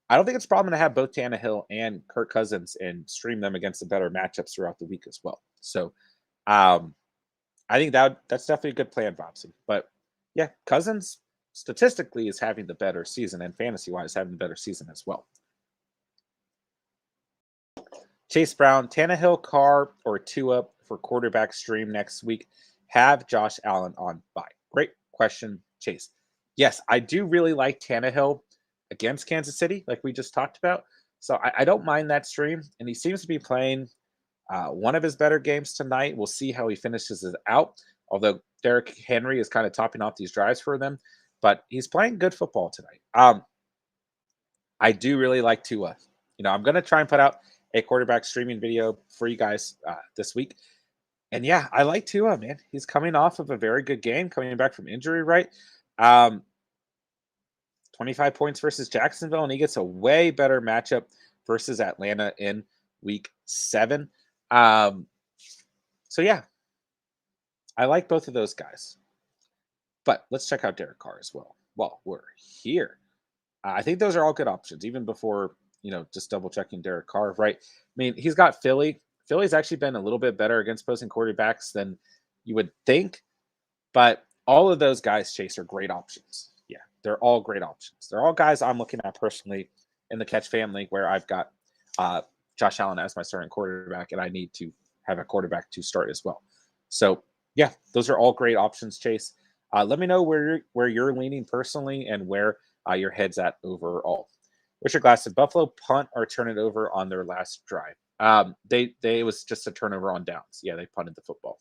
Speaker 1: I don't think it's a problem to have both Tannehill and Kirk Cousins and stream them against the better matchups throughout the week as well. So I think that's definitely a good plan, Bobsy. But yeah, Cousins statistically is having the better season, and fantasy-wise having the better season as well. Chase Brown, Tannehill, Carr, or Tua for quarterback stream next week. Have Josh Allen on bye. Great question, Chase. Yes, I do really like Tannehill against Kansas City, like we just talked about. So I don't mind that stream, and he seems to be playing one of his better games tonight. We'll see how he finishes it out, although Derrick Henry is kind of topping off these drives for them, but he's playing good football tonight. I do really like Tua. I'm going to try and put out a quarterback streaming video for you guys this week. And yeah, I like Tua, man. He's coming off of a very good game, coming back from injury, right? 25 points versus Jacksonville, and he gets a way better matchup versus Atlanta in week 7. So yeah, I like both of those guys. But let's check out Derek Carr as well. Well, we're here. I think those are all good options, even before, just double checking Derek Carr, right? I mean, he's got Philly. Philly's actually been a little bit better against opposing quarterbacks than you would think. But all of those guys, Chase, are great options. Yeah, they're all great options. They're all guys I'm looking at personally in the Catch family where I've got Josh Allen as my starting quarterback, and I need to have a quarterback to start as well. So, yeah, those are all great options, Chase. Let me know where you're leaning personally and where your head's at overall. Richard Glass said Buffalo punt or turn it over on their last drive. It was just a turnover on downs. Yeah, they punted the football.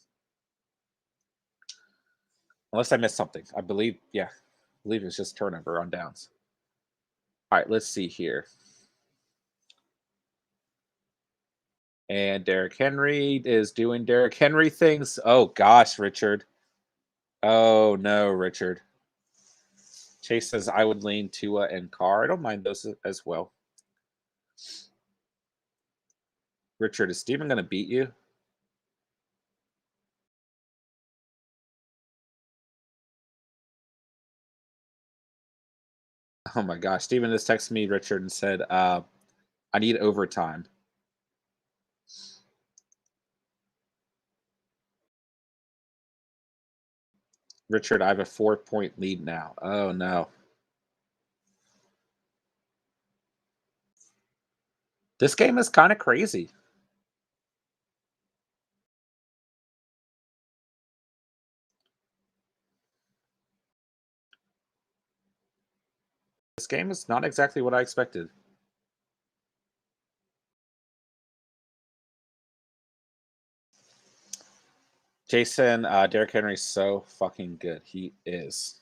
Speaker 1: Unless I missed something. I believe it was just turnover on downs. All right, let's see here. And Derrick Henry is doing Derrick Henry things. Oh gosh, Richard. Oh no, Richard. Chase says I would lean Tua and Carr. I don't mind those as well. Richard, is Steven going to beat you? Oh my gosh. Steven just texted me, Richard, and said, I need overtime. Richard, I have a 4-point lead now. Oh no. This game is kind of crazy. This game is not exactly what I expected. Jason, Derrick Henry's so fucking good. He is.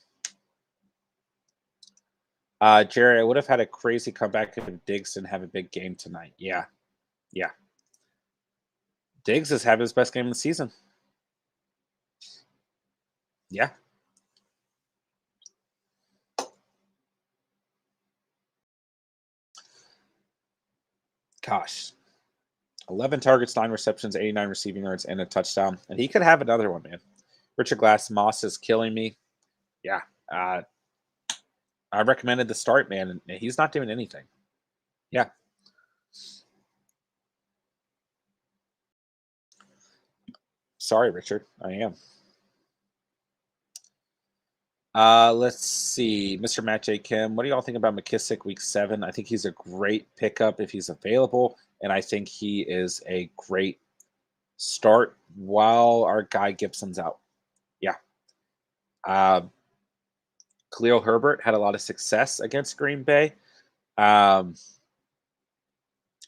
Speaker 1: Jerry, I would have had a crazy comeback if Diggs didn't have a big game tonight. Yeah. Yeah. Diggs is having his best game of the season. Yeah. Gosh. 11 targets, 9 receptions, 89 receiving yards, and a touchdown. And he could have another one, man. Richard Glass, Moss is killing me. Yeah. I recommended the start, man, and he's not doing anything. Yeah. Sorry, Richard. I am. Let's see. Mr. Matt J. Kim, what do y'all think about McKissick week 7? I think he's a great pickup if he's available, and I think he is a great start while our guy Gibson's out. Yeah. Khalil Herbert had a lot of success against Green Bay. I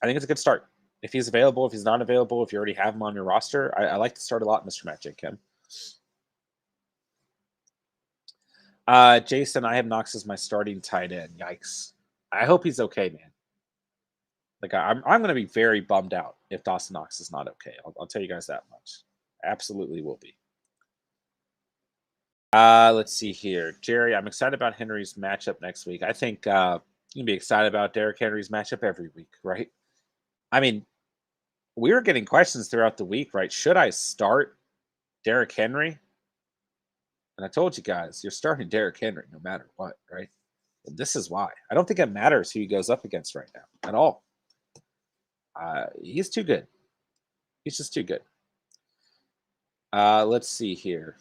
Speaker 1: think it's a good start. If he's available, if he's not available, if you already have him on your roster, I like to start a lot, Mr. Matt J. Kim. Jason, I have Knox as my starting tight end. Yikes. I hope he's okay, man. Like I'm going to be very bummed out if Dawson Knox is not okay. I'll tell you guys that much. Absolutely will be. Let's see here. Jerry, I'm excited about Henry's matchup next week. I think you can be excited about Derrick Henry's matchup every week, right? I mean, we were getting questions throughout the week, right? Should I start Derrick Henry? And I told you guys, you're starting Derrick Henry no matter what, right? And this is why. I don't think it matters who he goes up against right now at all. He's too good. He's just too good. Let's see here.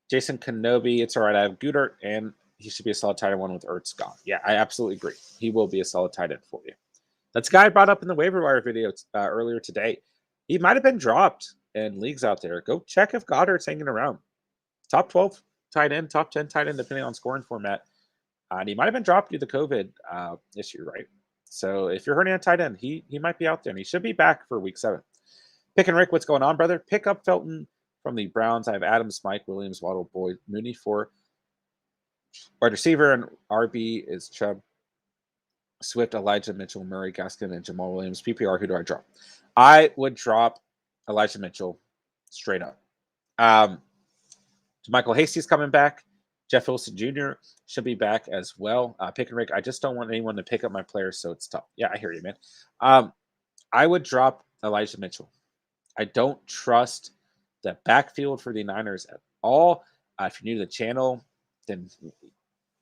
Speaker 1: Jason Kenobi, it's all right. I have Goodert, and he should be a solid tight end one with Ertz gone. Yeah, I absolutely agree. He will be a solid tight end for you. That's a guy I brought up in the waiver wire video earlier today. He might have been dropped in leagues out there. Go check if Goddard's hanging around. Top 12 tight end, top 10 tight end, depending on scoring format. And he might have been dropped due to the COVID issue, right? So if you're hurting a tight end, he might be out there, and he should be back for week 7. Pick and Rick, what's going on, brother? Pick up Felton from the Browns. I have Adams, Mike, Williams, Waddle, Boyd, Mooney for wide receiver, and RB is Chubb, Swift, Elijah Mitchell, Murray, Gaskin, and Jamal Williams. PPR, who do I drop? I would drop Elijah Mitchell straight up. Michael Hasty's coming back. Jeff Wilson Jr. should be back as well. Pick and Rick, I just don't want anyone to pick up my players, so it's tough. Yeah, I hear you, man. I would drop Elijah Mitchell. I don't trust the backfield for the Niners at all. If you're new to the channel, then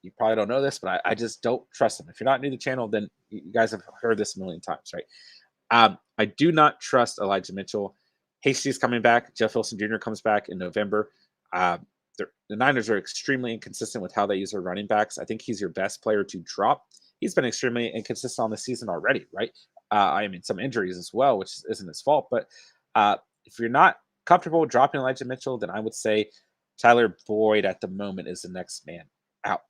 Speaker 1: you probably don't know this, but I just don't trust them. If you're not new to the channel, then you guys have heard this a million times, right? I do not trust Elijah Mitchell. Hasty's coming back. Jeff Wilson Jr. comes back in November. The Niners are extremely inconsistent with how they use their running backs. I think he's your best player to drop. He's been extremely inconsistent on the season already, right? I mean, some injuries as well, which isn't his fault. But if you're not comfortable dropping Elijah Mitchell, then I would say Tyler Boyd at the moment is the next man out.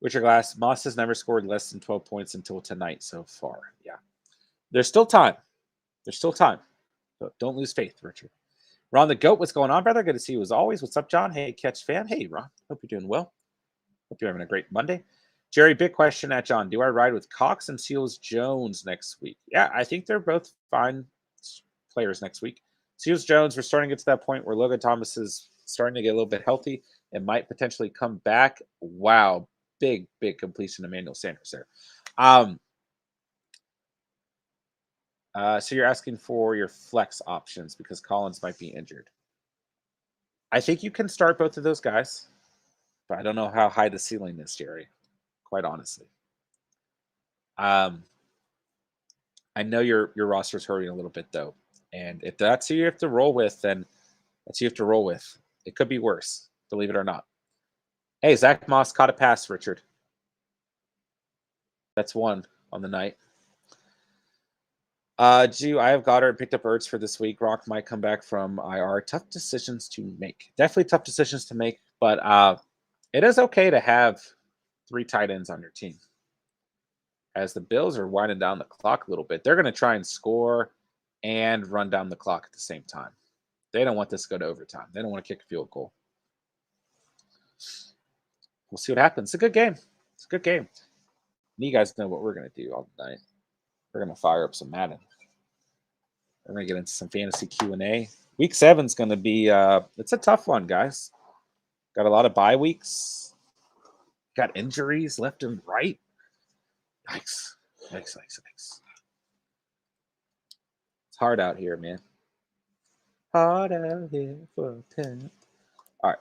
Speaker 1: Richard Glass, Moss has never scored less than 12 points until tonight so far. Yeah. There's still time. There's still time. So don't lose faith, Richard. Ron the Goat, what's going on, brother? Good to see you as always. What's up, John? Hey, Catch fan. Hey, Ron. Hope you're doing well. Hope you're having a great Monday. Jerry, big question at John. Do I ride with Cox and Seals Jones next week? Yeah, I think they're both fine players next week. Seals Jones, we're starting to get to that point where Logan Thomas is starting to get a little bit healthy and might potentially come back. Wow. Big completion to Emmanuel Sanders there. So you're asking for your flex options because Collins might be injured. I think you can start both of those guys, but I don't know how high the ceiling is, Jerry, quite honestly. I know your roster's hurting a little bit, though. And if that's who you have to roll with, then that's who you have to roll with. It could be worse, believe it or not. Hey, Zach Moss caught a pass, Richard. That's one on the night. Jew, I have Goddard picked up Ertz for this week. Rock might come back from IR. Tough decisions to make. Definitely tough decisions to make, but it is okay to have 3 tight ends on your team. As the Bills are winding down the clock a little bit, they're going to try and score and run down the clock at the same time. They don't want this to go to overtime. They don't want to kick a field goal. We'll see what happens. It's a good game. It's a good game. And you guys know what we're going to do all night. We're going to fire up some Madden. We're going to get into some fantasy Q&A. Week 7 is going to be it's a tough one, guys. Got a lot of bye weeks. Got injuries left and right. Yikes. It's hard out here, man. Hard out here for a 10. All right.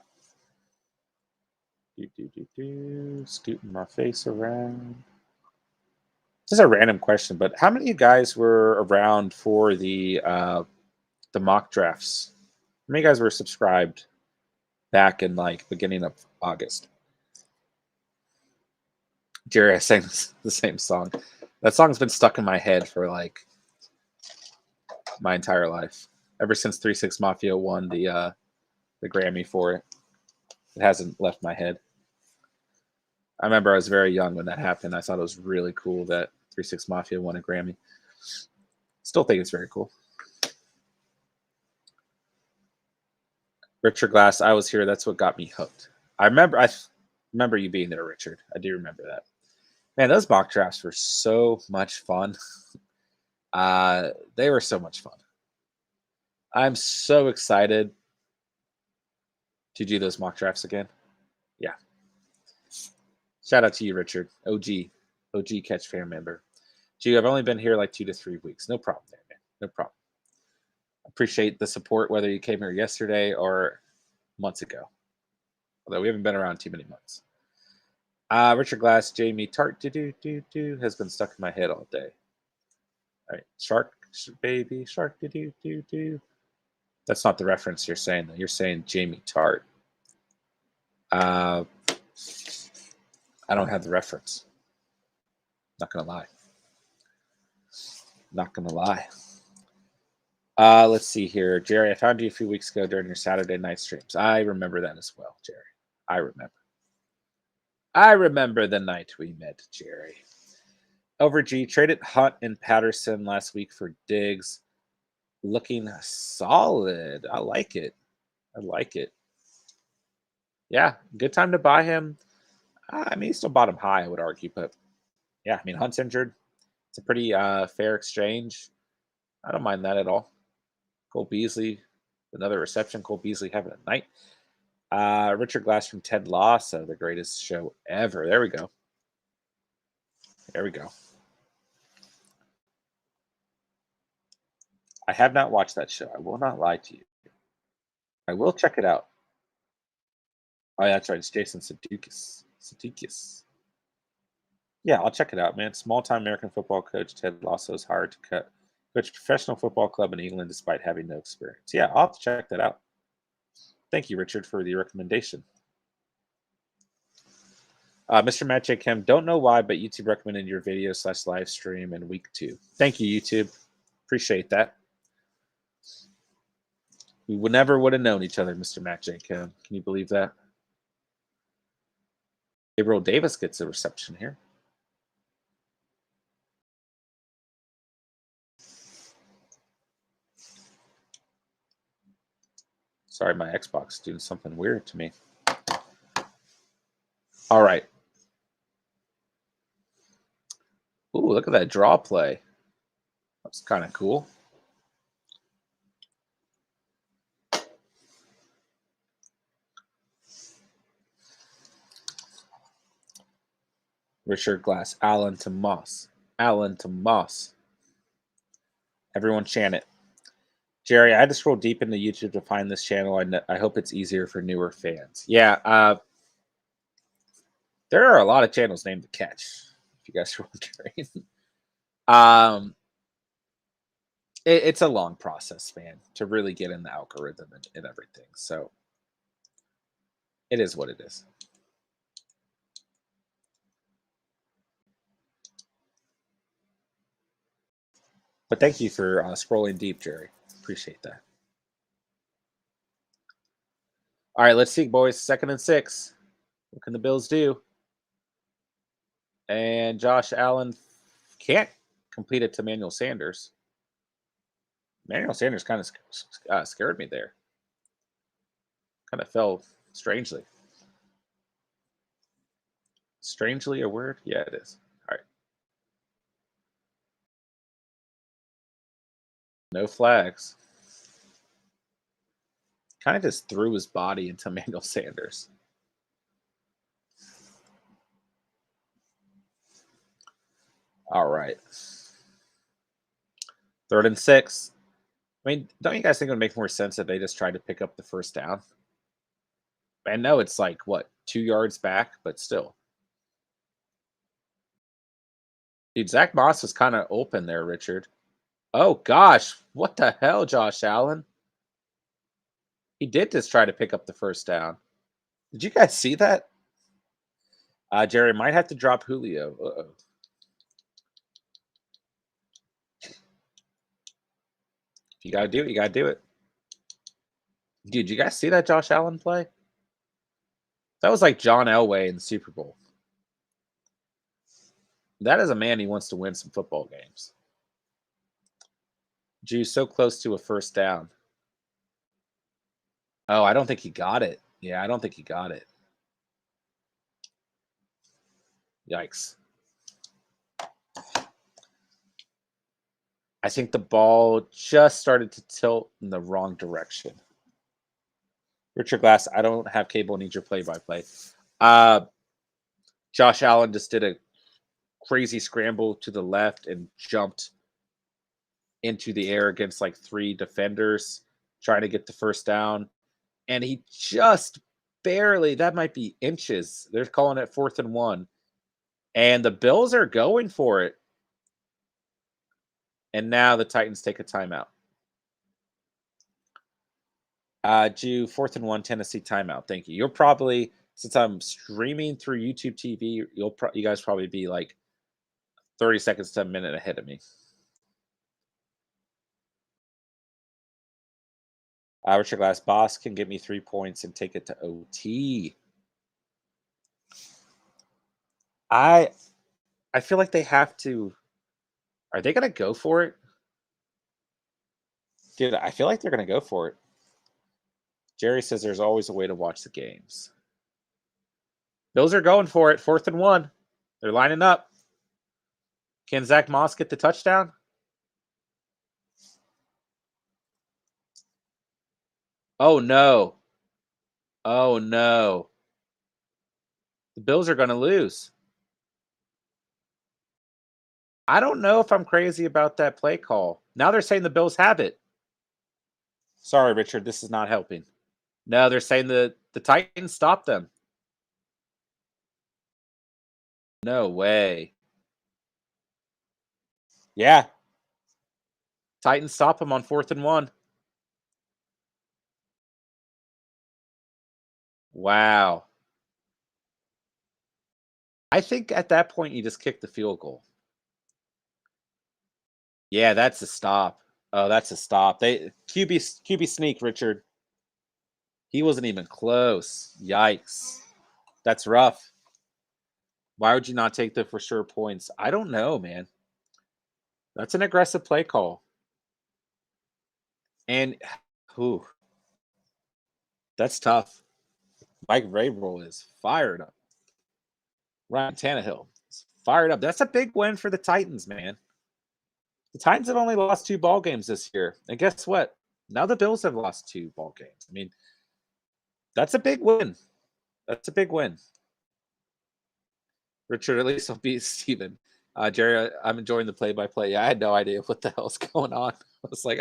Speaker 1: Scooting my face around. This is a random question, but how many of you guys were around for the mock drafts? How many guys were subscribed back in like beginning of August. Jerry, I sang the same song. That song's been stuck in my head for like my entire life. Ever since 3-6 Mafia won the Grammy for it. It hasn't left my head. I remember I was very young when that happened. I thought it was really cool that 3-6 Mafia won a Grammy. Still think it's very cool. Richard Glass, I was here. That's what got me hooked. I remember you being there, Richard. I do remember that. Man, those mock drafts were so much fun. They were so much fun. I'm so excited to do those mock drafts again. Yeah. Shout out to you, Richard. OG Catch fan member. Gee, I've only been here like 2 to 3 weeks. No problem there, man. No problem. Appreciate the support, whether you came here yesterday or months ago. Although we haven't been around too many months. Richard Glass, Jamie Tart has been stuck in my head all day. All right, Shark Baby, Shark do. That's not the reference you're saying, though. You're saying Jamie Tart. I don't have the reference. Not gonna lie. Not gonna lie. Let's see here. Jerry, I found you a few weeks ago during your Saturday night streams. I remember that as well, Jerry. I remember the night we met, Jerry. Over G, traded Hunt and Patterson last week for Diggs. Looking solid. I like it. Yeah, good time to buy him. I mean, he's still bottom high, I would argue. But, yeah, I mean, Hunt's injured. It's a pretty fair exchange. I don't mind that at all. Cole Beasley, another reception. Cole Beasley having a night. Richard Glass from Ted Lasso, the greatest show ever. There we go. I have not watched that show. I will not lie to you. I will check it out. Oh, yeah, that's right. It's Jason Sudeikis. Yeah, I'll check it out, man. Small-time American football coach Ted Lasso is hired to coach a professional football club in England despite having no experience. Yeah, I'll have to check that out. Thank you, Richard, for the recommendation. Mr. Matt J. Kim, don't know why, but YouTube recommended your video / live stream in week 2. Thank you, YouTube. Appreciate that. We would never have known each other, Mr. Matt J. Kim. Can you believe that? Gabriel Davis gets a reception here. Sorry, my Xbox is doing something weird to me. All right. Ooh, look at that draw play. That's kind of cool. Richard Glass, Allen to Moss. Everyone chant it. Jerry, I had to scroll deep into YouTube to find this channel. I hope it's easier for newer fans. Yeah, there are a lot of channels named The Catch, if you guys are wondering. It's a long process, man, to really get in the algorithm and everything. So it is what it is. But thank you for scrolling deep, Jerry. Appreciate that. All right, let's see, boys. 2nd and 6. What can the Bills do? And Josh Allen can't complete it to Manuel Sanders. Manuel Sanders kind of scared me there. Kind of fell strangely. Strangely a word? Yeah, it is. All right. No flags. Kind of just threw his body into Manuel Sanders. All right. 3rd and 6. I mean, don't you guys think it would make more sense if they just tried to pick up the first down? I know it's like, what, 2 yards back, but still. Dude, Zach Moss was kind of open there, Richard. Oh, gosh. What the hell, Josh Allen? He did just try to pick up the first down. Did you guys see that? Jerry might have to drop Julio. Uh-oh. If you gotta do it, you gotta do it. Dude, you guys see that Josh Allen play? That was like John Elway in the Super Bowl. That is a man who wants to win some football games. Jew so close to a first down. Oh, I don't think he got it. Yeah, I don't think he got it. Yikes. I think the ball just started to tilt in the wrong direction. Richard Glass, I don't have cable. Need your play-by-play. Josh Allen just did a crazy scramble to the left and jumped into the air against like 3 defenders, trying to get the first down. And he just barely, that might be inches. They're calling it 4th and 1. And the Bills are going for it. And now the Titans take a timeout. Jew, 4th and 1, Tennessee timeout. Thank you. You'll probably, since I'm streaming through YouTube TV, you guys probably be like 30 seconds to a minute ahead of me. Richard Glass, boss can get me 3 points and take it to OT. I feel like they have to. Are they going to go for it? Dude, I feel like they're going to go for it. Jerry says there's always a way to watch the games. Bills are going for it. 4th and 1. They're lining up. Can Zach Moss get the touchdown? Oh, no. Oh, no. The Bills are going to lose. I don't know if I'm crazy about that play call. Now they're saying the Bills have it. Sorry, Richard. This is not helping. No, they're saying the Titans stopped them. No way. Yeah. Titans stop them on 4th and 1. Wow. I think at that point you just kick the field goal. Yeah, that's a stop. Oh, that's a stop. They QB sneak, Richard. He wasn't even close. Yikes. That's rough. Why would you not take the for sure points? I don't know, man. That's an aggressive play call. And whew, that's tough. Mike Vrabel is fired up. Ryan Tannehill is fired up. That's a big win for the Titans, man. The Titans have only lost 2 ball games this year. And guess what? Now the Bills have lost 2 ball games. I mean, that's a big win. That's a big win. Richard, at least I'll beat Steven. Jerry, I'm enjoying the play-by-play. Yeah, I had no idea what the hell's going on. I was like,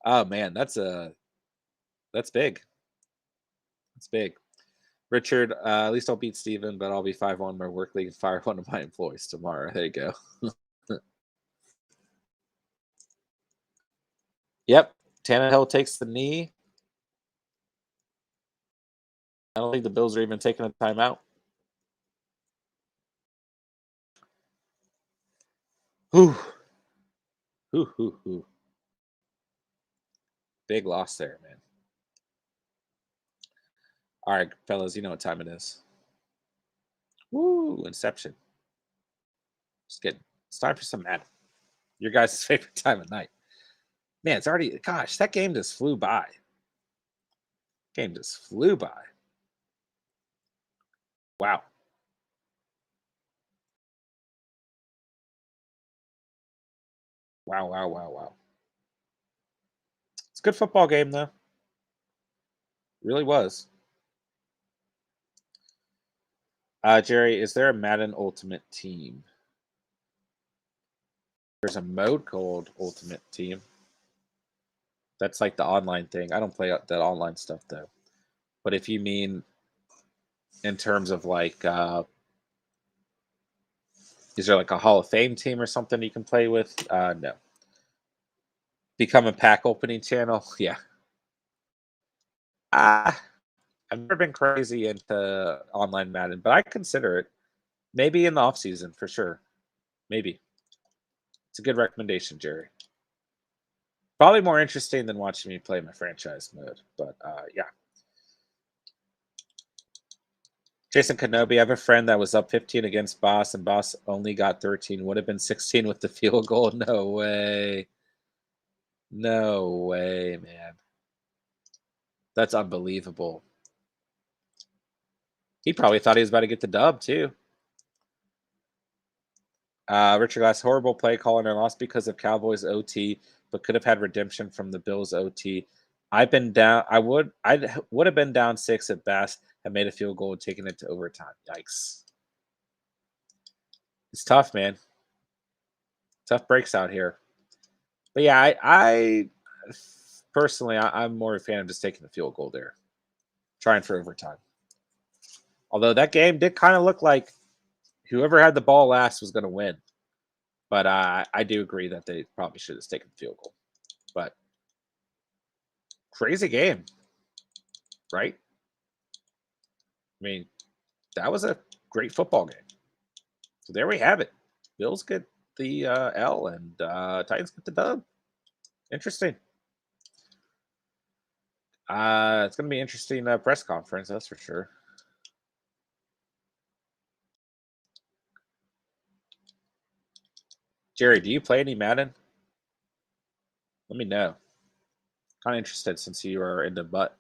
Speaker 1: oh man, that's big. That's big. Richard, at least I'll beat Steven, but I'll be 5-1 my work league and fire one of my employees tomorrow. There you go. Yep. Tannehill takes the knee. I don't think the Bills are even taking a timeout. Whew. Whew. Big loss there, man. All right, fellas, you know what time it is. Woo, Inception. Just kidding. It's time for some Madden. Your guys' favorite time of night. Man, it's already, gosh, that game just flew by. Game just flew by. Wow. Wow. It's a good football game, though. Really was. Jerry, is there a Madden Ultimate Team? There's a mode called Ultimate Team. That's like the online thing. I don't play that online stuff, though. But if you mean in terms of like, is there like a Hall of Fame team or something you can play with? No. Become a pack opening channel? Yeah. I I've never been crazy into online Madden, but I consider it. Maybe in the off season for sure. Maybe. It's a good recommendation, Jerry. Probably more interesting than watching me play my franchise mode, but yeah. Jason Kenobi, I have a friend that was up 15 against Boss, and Boss only got 13. Would have been 16 with the field goal. No way. No way, man. That's unbelievable. He probably thought he was about to get the dub, too. Richard Glass, horrible play calling and lost because of Cowboys OT, but could have had redemption from the Bills OT. I've been down. I would have been down 6 at best and made a field goal and taken it to overtime. Yikes! It's tough, man. Tough breaks out here. But yeah, I personally, I'm more a fan of just taking the field goal there, trying for overtime. Although that game did kind of look like whoever had the ball last was going to win. But I do agree that they probably should have taken the field goal. But crazy game, right? I mean, that was a great football game. So there we have it. Bills get the L and Titans get the dub. Interesting. It's going to be an interesting press conference, that's for sure. Jerry, do you play any Madden? Let me know. Kind of interested since you are into butt.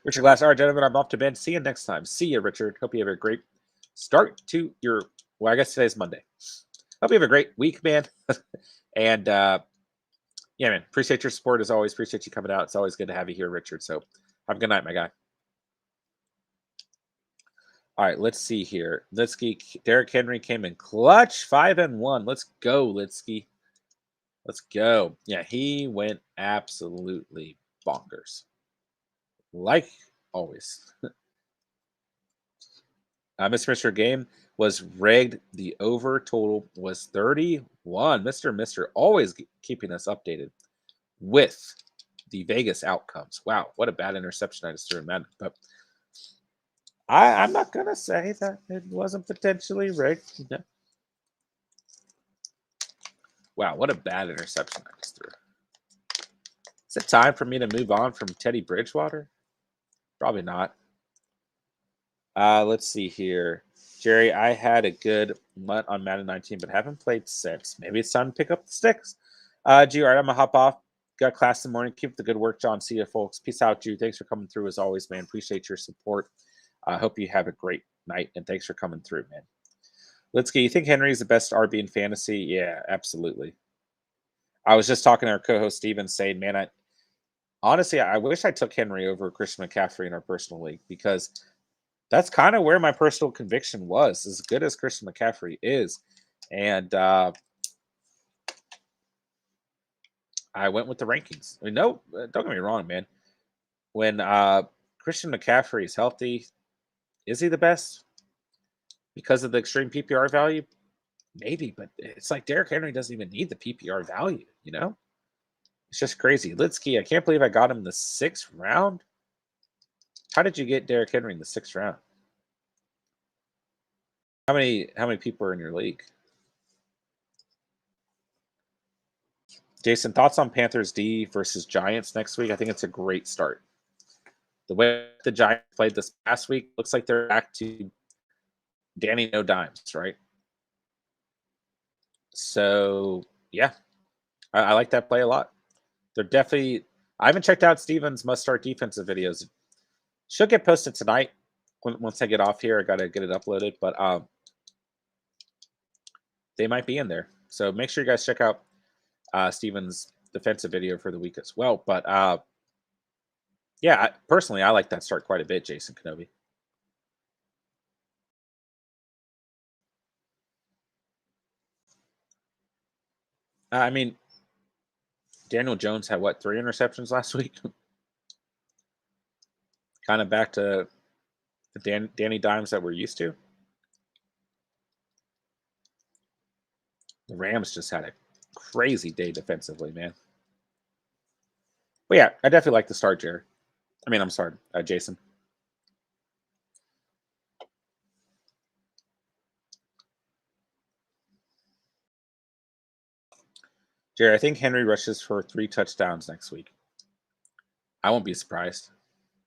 Speaker 1: Richard Glass, all right, gentlemen, I'm off to bed. See you next time. See you, Richard. Hope you have a great start to your, well, I guess today's Monday. Hope you have a great week, man. And yeah, man, appreciate your support as always. Appreciate you coming out. It's always good to have you here, Richard. So have a good night, my guy. All right, let's see here. Litsky, Derrick Henry came in clutch, 5-1. Let's go, Litsky. Let's go. Yeah, he went absolutely bonkers. Like always. Mr. Game was rigged. The over total was 31. Mr. always keeping us updated with the Vegas outcomes. Wow, what a bad interception I just threw in Madden. But I'm not going to say that it wasn't potentially rigged. No. Wow, what a bad interception I just threw. Is it time for me to move on from Teddy Bridgewater? Probably not. Let's see here. Jerry, I had a good month on Madden 19, but haven't played since. Maybe it's time to pick up the sticks. G, all right, I'm going to hop off. Got class in the morning. Keep the good work, John. See you, folks. Peace out, Jew. Thanks for coming through as always, man. Appreciate your support. I hope you have a great night, and thanks for coming through, man. Let's get. You think Henry's the best RB in fantasy? Yeah, absolutely. I was just talking to our co-host Steven saying, man, honestly, I wish I took Henry over Christian McCaffrey in our personal league because that's kind of where my personal conviction was, as good as Christian McCaffrey is. And I went with the rankings. I mean, no, don't get me wrong, man. When Christian McCaffrey is healthy, is he the best? Because of the extreme PPR value? Maybe, but it's like Derrick Henry doesn't even need the PPR value, you know? It's just crazy. Litsky, I can't believe I got him in the 6th round. How did you get Derrick Henry in the 6th round? How many people are in your league? Jason, thoughts on Panthers D versus Giants next week? I think it's a great start. The way the Giants played this past week looks like they're back to Danny No Dimes, right? So yeah, I like that play a lot. They're definitely. I haven't checked out Steven's must-start defensive videos. Should get posted tonight. Once I get off here, I gotta get it uploaded. But they might be in there. So make sure you guys check out Steven's defensive video for the week as well. But yeah, personally, I like that start quite a bit, Jason Kenobi. I mean, Daniel Jones had, what, 3 interceptions last week? Kind of back to the Danny Dimes that we're used to. The Rams just had a crazy day defensively, man. But yeah, I definitely like the start, Jerry. I'm sorry, Jason. Jerry, I think Henry rushes for 3 touchdowns next week. I won't be surprised.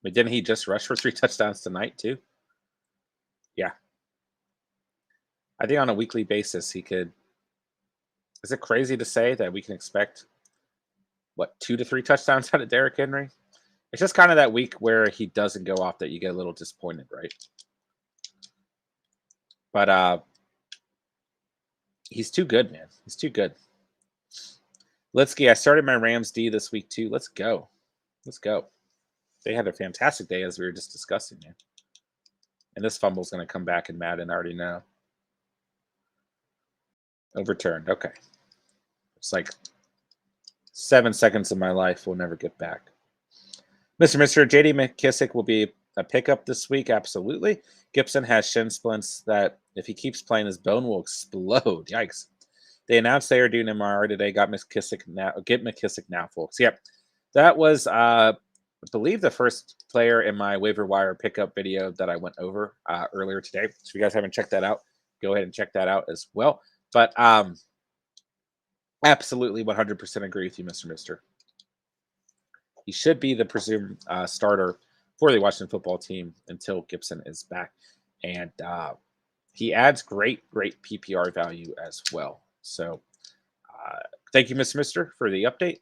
Speaker 1: But didn't he just rush for 3 touchdowns tonight too? Yeah. I think on a weekly basis he could. Is it crazy to say that we can expect 2 to 3 touchdowns out of Derrick Henry? It's just kind of that week where he doesn't go off that you get a little disappointed, right? But he's too good, man. He's too good. Litsky, I started my Rams D this week too. Let's go. Let's go. They had a fantastic day as we were just discussing, man. And this fumble's going to come back in Madden. I already know. Overturned. Okay. It's like 7 seconds of my life we'll never get back. Mr. J.D. McKissick will be a pickup this week. Absolutely. Gibson has shin splints that if he keeps playing, his bone will explode. Yikes. They announced they are doing MRI today. Get McKissick now, folks. Yep. That was, I believe, the first player in my waiver wire pickup video that I went over earlier today. So if you guys haven't checked that out, go ahead and check that out as well. But absolutely 100% agree with you, Mr. Mister. He should be the presumed starter for the Washington football team until Gibson is back. And he adds great PPR value as well. So thank you, Mr. Mister, for the update.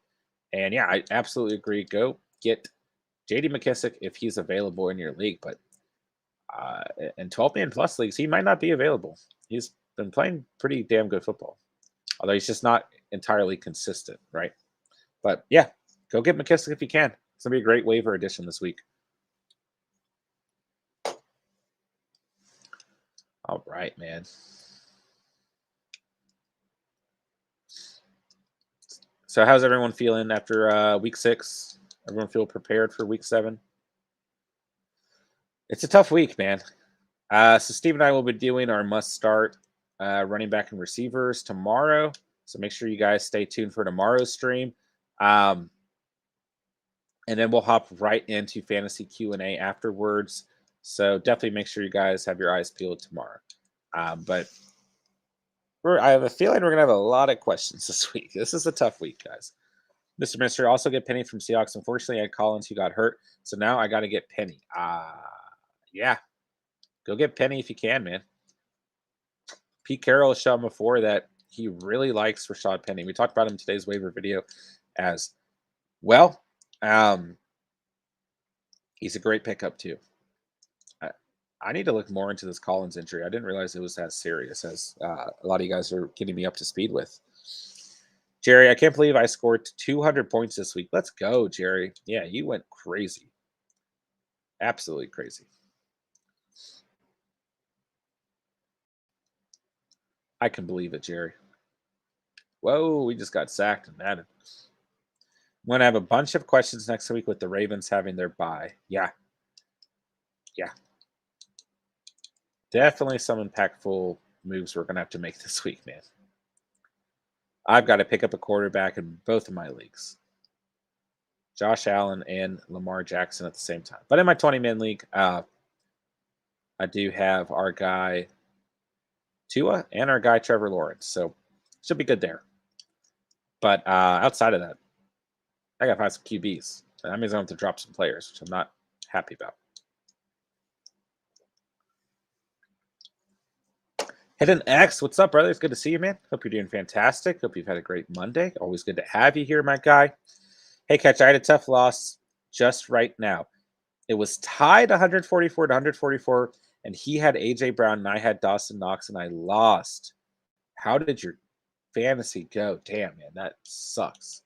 Speaker 1: And yeah, I absolutely agree. Go get J.D. McKissick if he's available in your league. But in 12-man plus leagues, he might not be available. He's been playing pretty damn good football. Although he's just not entirely consistent, right? But yeah, go get McKissick if you can. It's going to be a great waiver addition this week. All right, man. So how's everyone feeling after week 6? Everyone feel prepared for week 7? It's a tough week, man. So Steve and I will be doing our must-start running back and receivers tomorrow. So make sure you guys stay tuned for tomorrow's stream. And then we'll hop right into fantasy Q&A afterwards. So definitely make sure you guys have your eyes peeled tomorrow. But I have a feeling we're going to have a lot of questions this week. This is a tough week, guys. Mr. Minister, also get Penny from Seahawks. Unfortunately, I had Collins who got hurt. So now I got to get Penny. Yeah. Go get Penny if you can, man. Pete Carroll has shown before that he really likes Rashad Penny. We talked about him in today's waiver video as well. He's a great pickup too. I need to look more into this Collins injury. I didn't realize it was as serious as a lot of you guys are getting me up to speed with. Jerry, I can't believe I scored 200 points this week. Let's go, Jerry. Yeah, you went crazy. Absolutely crazy. I can believe it, Jerry. Whoa, we just got sacked and Madden. I'm going to have a bunch of questions next week with the Ravens having their bye. Yeah. Definitely some impactful moves we're going to have to make this week, man. I've got to pick up a quarterback in both of my leagues. Josh Allen and Lamar Jackson at the same time. But in my 20-man league, I do have our guy Tua and our guy Trevor Lawrence. So should be good there. But outside of that, I got to find some QBs. That means I have to drop some players, which I'm not happy about. Hidden X, what's up, brother? It's good to see you, man. Hope you're doing fantastic. Hope you've had a great Monday. Always good to have you here, my guy. Hey, Catch, I had a tough loss just right now. It was tied 144 to 144, and he had A.J. Brown, and I had Dawson Knox, and I lost. How did your fantasy go? Damn, man, that sucks.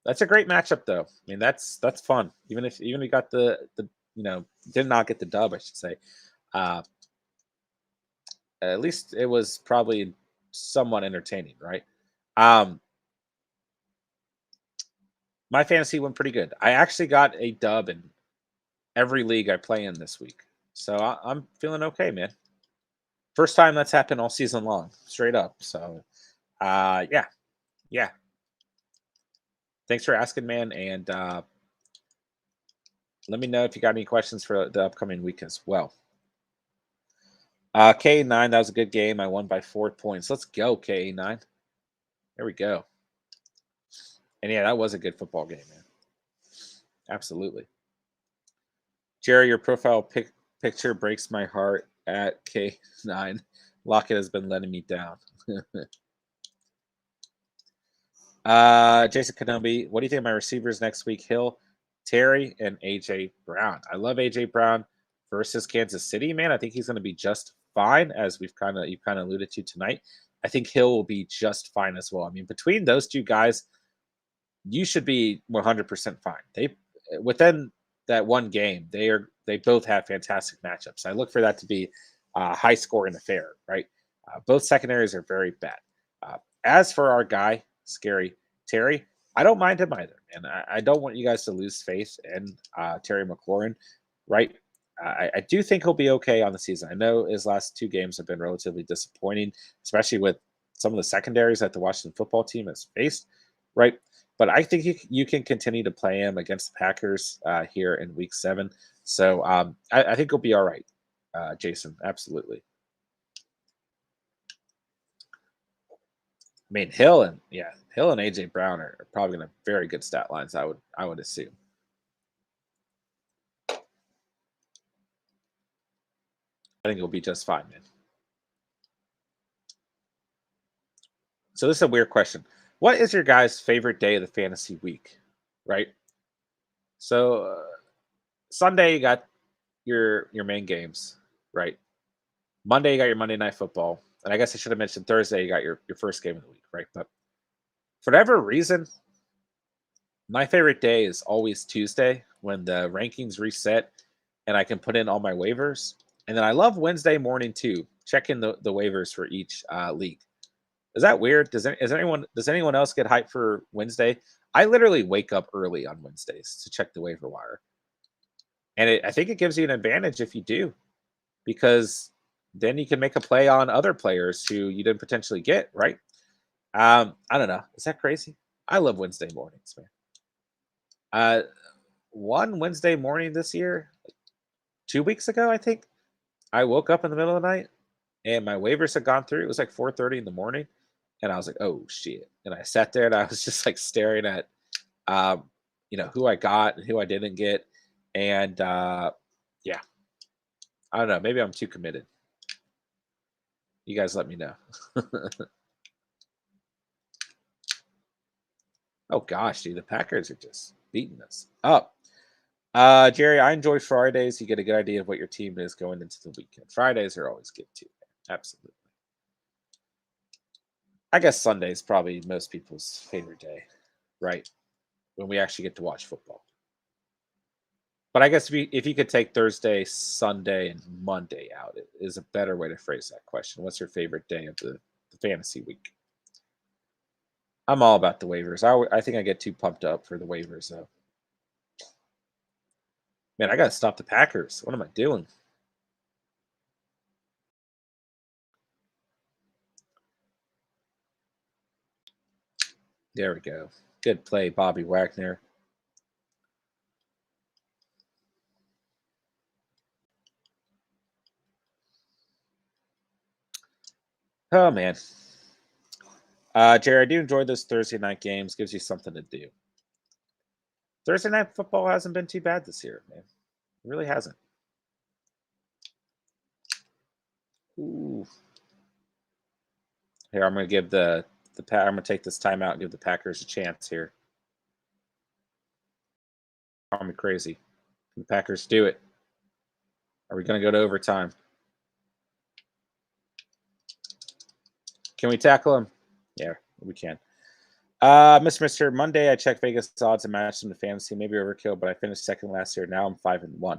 Speaker 1: That's a great matchup, though. I mean, that's fun. Even if we got the did not get the dub, I should say. At least it was probably somewhat entertaining, right? My fantasy went pretty good. I actually got a dub in every league I play in this week. So I'm feeling okay, man. First time that's happened all season long, straight up. So, yeah. Thanks for asking, man. And Let me know if you got any questions for the upcoming week as well. K9, that was a good game. I won by 4 points. Let's go, K9. There we go. And yeah, that was a good football game, man. Absolutely. Jerry, your profile picture breaks my heart at K9. Lockett has been letting me down. Jason Kenobi, what do you think of my receivers next week? Hill, Terry, and AJ Brown. I love AJ Brown versus Kansas City, man. I think he's going to be just fine, as you've kind of alluded to tonight. I think Hill will be just fine as well. I mean, between those two guys, you should be 100% fine. They within that one game, they both have fantastic matchups. I look for that to be a high scoring affair, right? Both secondaries are very bad. As for our guy, Scary Terry, I don't mind him either, and I don't want you guys to lose faith in Terry McLaurin, right? I do think he'll be okay on the season. I know his last 2 games have been relatively disappointing, especially with some of the secondaries that the Washington football team has faced, right? But I think you can continue to play him against the Packers here in Week 7. So I think he'll be all right, Jason. Absolutely. I mean, Hill and AJ Brown are probably going to have very good stat lines. I would assume. I think it'll be just fine, man. So this is a weird question. What is your guys' favorite day of the fantasy week? Right. So Sunday you got your main games, right? Monday you got your Monday Night Football, and I guess I should have mentioned Thursday you got your first game of the week, right? But for whatever reason, my favorite day is always Tuesday when the rankings reset and I can put in all my waivers. And then I love Wednesday morning too. Check in the waivers for each league. Is that weird? Does anyone else get hyped for Wednesday? I literally wake up early on Wednesdays to check the waiver wire, and I think it gives you an advantage if you do, because then you can make a play on other players who you didn't potentially get. Right? I don't know. Is that crazy? I love Wednesday mornings, man. One Wednesday morning this year, 2 weeks ago, I think, I woke up in the middle of the night and my waivers had gone through. It was like 4:30 in the morning, and I was like, "Oh shit!" And I sat there and I was just like staring at, um, who I got and who I didn't get, and yeah, I don't know. Maybe I'm too committed. You guys, let me know. Oh gosh, dude, the Packers are just beating us up. Jerry, I enjoy Fridays. You get a good idea of what your team is going into the weekend. Fridays are always good too. Absolutely. I guess Sunday is probably most people's favorite day, right? When we actually get to watch football. But I guess if you could take Thursday, Sunday, and Monday out, it is a better way to phrase that question. What's your favorite day of the fantasy week? I'm all about the waivers. I think I get too pumped up for the waivers, though. Man, I got to stop the Packers. What am I doing? There we go. Good play, Bobby Wagner. Oh, man. Jerry, I do enjoy those Thursday night games. Gives you something to do. Thursday night football hasn't been too bad this year, man. It really hasn't. Ooh. Here, I'm going to give I'm going to take this timeout and give the Packers a chance here. Call me crazy. Can the Packers do it? Are we going to go to overtime? Can we tackle him? Yeah, we can. Mister Monday, I checked Vegas odds and matched them to fantasy. Maybe overkill, but I finished second last year. Now I'm 5-1.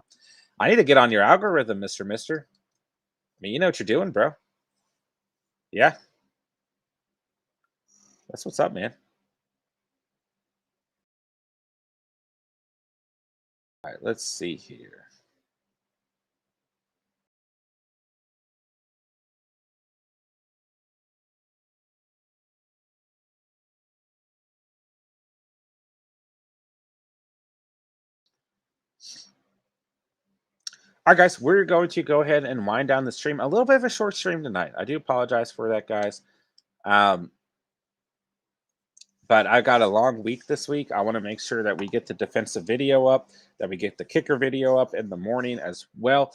Speaker 1: I need to get on your algorithm, Mister. I mean, you know what you're doing, bro. Yeah, that's what's up, man. All right, let's see here. All right, guys, we're going to go ahead and wind down the stream. A little bit of a short stream tonight. I do apologize for that, guys. But I got a long week this week. I want to make sure that we get the defensive video up, that we get the kicker video up in the morning as well.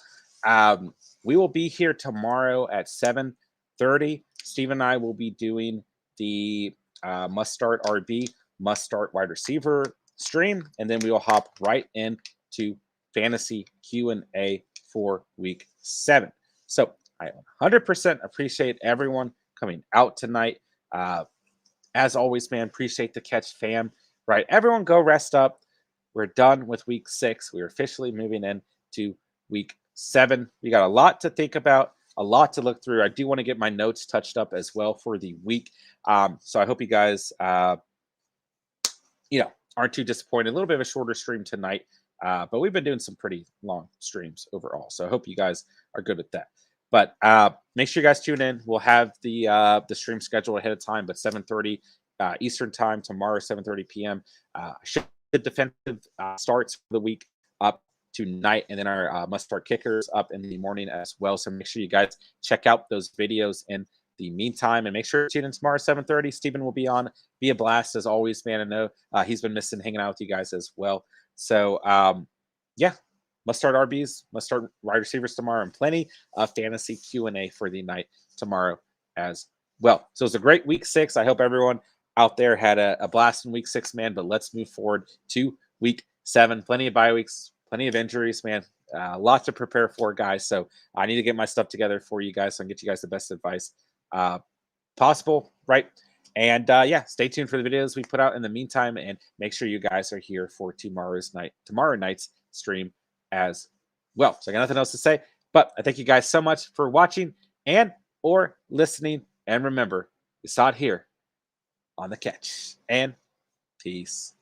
Speaker 1: We will be here tomorrow at 7:30. Steve and I will be doing the must start RB, must start wide receiver stream, and then we will hop right into fantasy Q&A for week 7. So I 100% appreciate everyone coming out tonight. As always, man, appreciate the catch, fam. Right, everyone go rest up. We're done with week 6. We're officially moving into week 7. We got a lot to think about, a lot to look through. I do want to get my notes touched up as well for the week. So I hope you guys, aren't too disappointed. A little bit of a shorter stream tonight, but we've been doing some pretty long streams overall. So I hope you guys are good with that. But make sure you guys tune in. We'll have the stream schedule ahead of time, but 7:30 Eastern time tomorrow, 7:30 p.m. The defensive starts for the week up tonight, and then our must start kickers up in the morning as well. So make sure you guys check out those videos in the meantime, and make sure to tune in tomorrow 7:30. Stephen will be on. Be a blast as always, man. I know he's been missing hanging out with you guys as well. So yeah. Must start RBs, must start wide receivers tomorrow, and plenty of fantasy Q&A for the night tomorrow as well. So it's a great week 6. I hope everyone out there had a blast in week 6, man. But let's move forward to week 7. Plenty of bye weeks, plenty of injuries, man. Lots to prepare for, guys. So I need to get my stuff together for you guys so I can get you guys the best advice possible, right? And yeah, stay tuned for the videos we put out in the meantime, and make sure you guys are here for tomorrow night's stream as well. So I got nothing else to say, but I thank you guys so much for watching and or listening. And remember, you saw it here on The Catch. And peace.